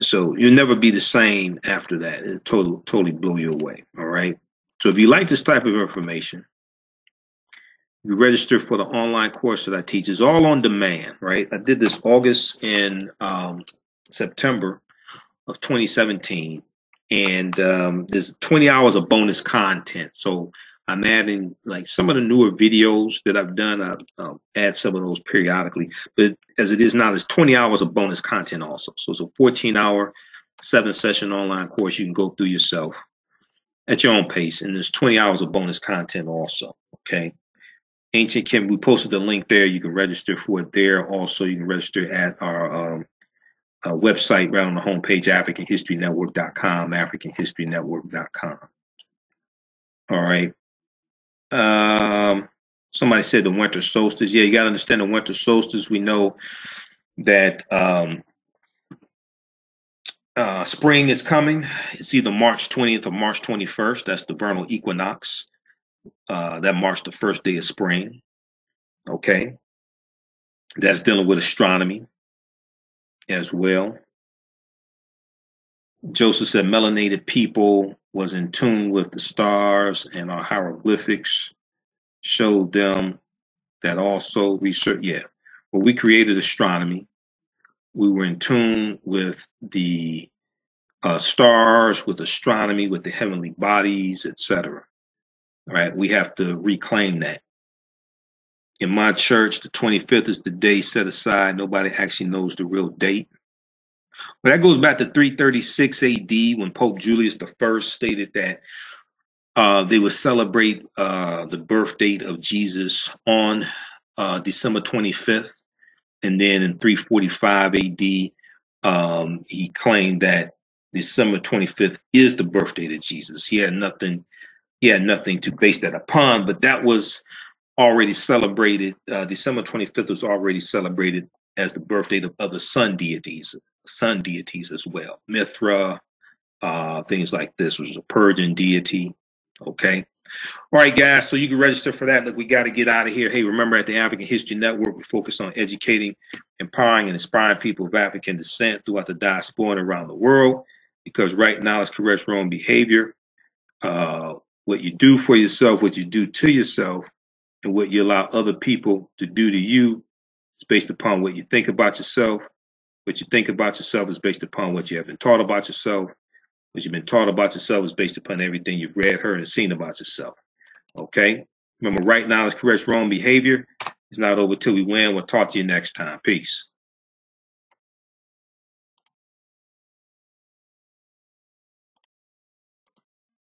So you'll never be the same after that. It totally blow you away. All right. So if you like this type of information, you register for the online course that I teach. It's all on demand, right? I did this August and September of 2017, and there's 20 hours of bonus content. So I'm adding like some of the newer videos that I've done. I'll add some of those periodically, but as it is now, there's 20 hours of bonus content also. So it's a 14-hour, 7-session online course you can go through yourself at your own pace, and there's 20 hours of bonus content also. Okay. Ancient Kemet, we posted the link there. You can register for it there. Also, you can register at our website right on the homepage, AfricanHistoryNetwork.com, AfricanHistoryNetwork.com. All right. Somebody said the winter solstice. Yeah, you got to understand the winter solstice. We know that spring is coming. It's either March 20th or March 21st. That's the vernal equinox. That marks the first day of spring. Okay. That's dealing with astronomy as well. Joseph said melanated people was in tune with the stars, and our hieroglyphics showed them that also research. Yeah. Well, we created astronomy. We were in tune with the stars, with astronomy, with the heavenly bodies, etc. All right. We have to reclaim that. In my church, the 25th is the day set aside. Nobody actually knows the real date. But that goes back to 336 AD when Pope Julius I stated that they would celebrate the birth date of Jesus on December 25th. And then in 345 AD, He claimed that December 25th is the birthday of Jesus. He had nothing to base that upon, but that was already celebrated. December 25th was already celebrated as the birthday of the sun deities as well. Mithra, things like this, which was a Persian deity. Okay. All right, guys, so you can register for that. Look, we got to get out of here. Hey, remember, at the African History Network, we focus on educating, empowering, and inspiring people of African descent throughout the diaspora and around the world, because right now it's correct wrong behavior. What you do for yourself, what you do to yourself, and what you allow other people to do to you is based upon what you think about yourself. What you think about yourself is based upon what you have been taught about yourself. What you've been taught about yourself is based upon everything you've read, heard, and seen about yourself. Okay? Remember, right now is correct wrong behavior. It's not over till we win. We'll talk to you next time. Peace.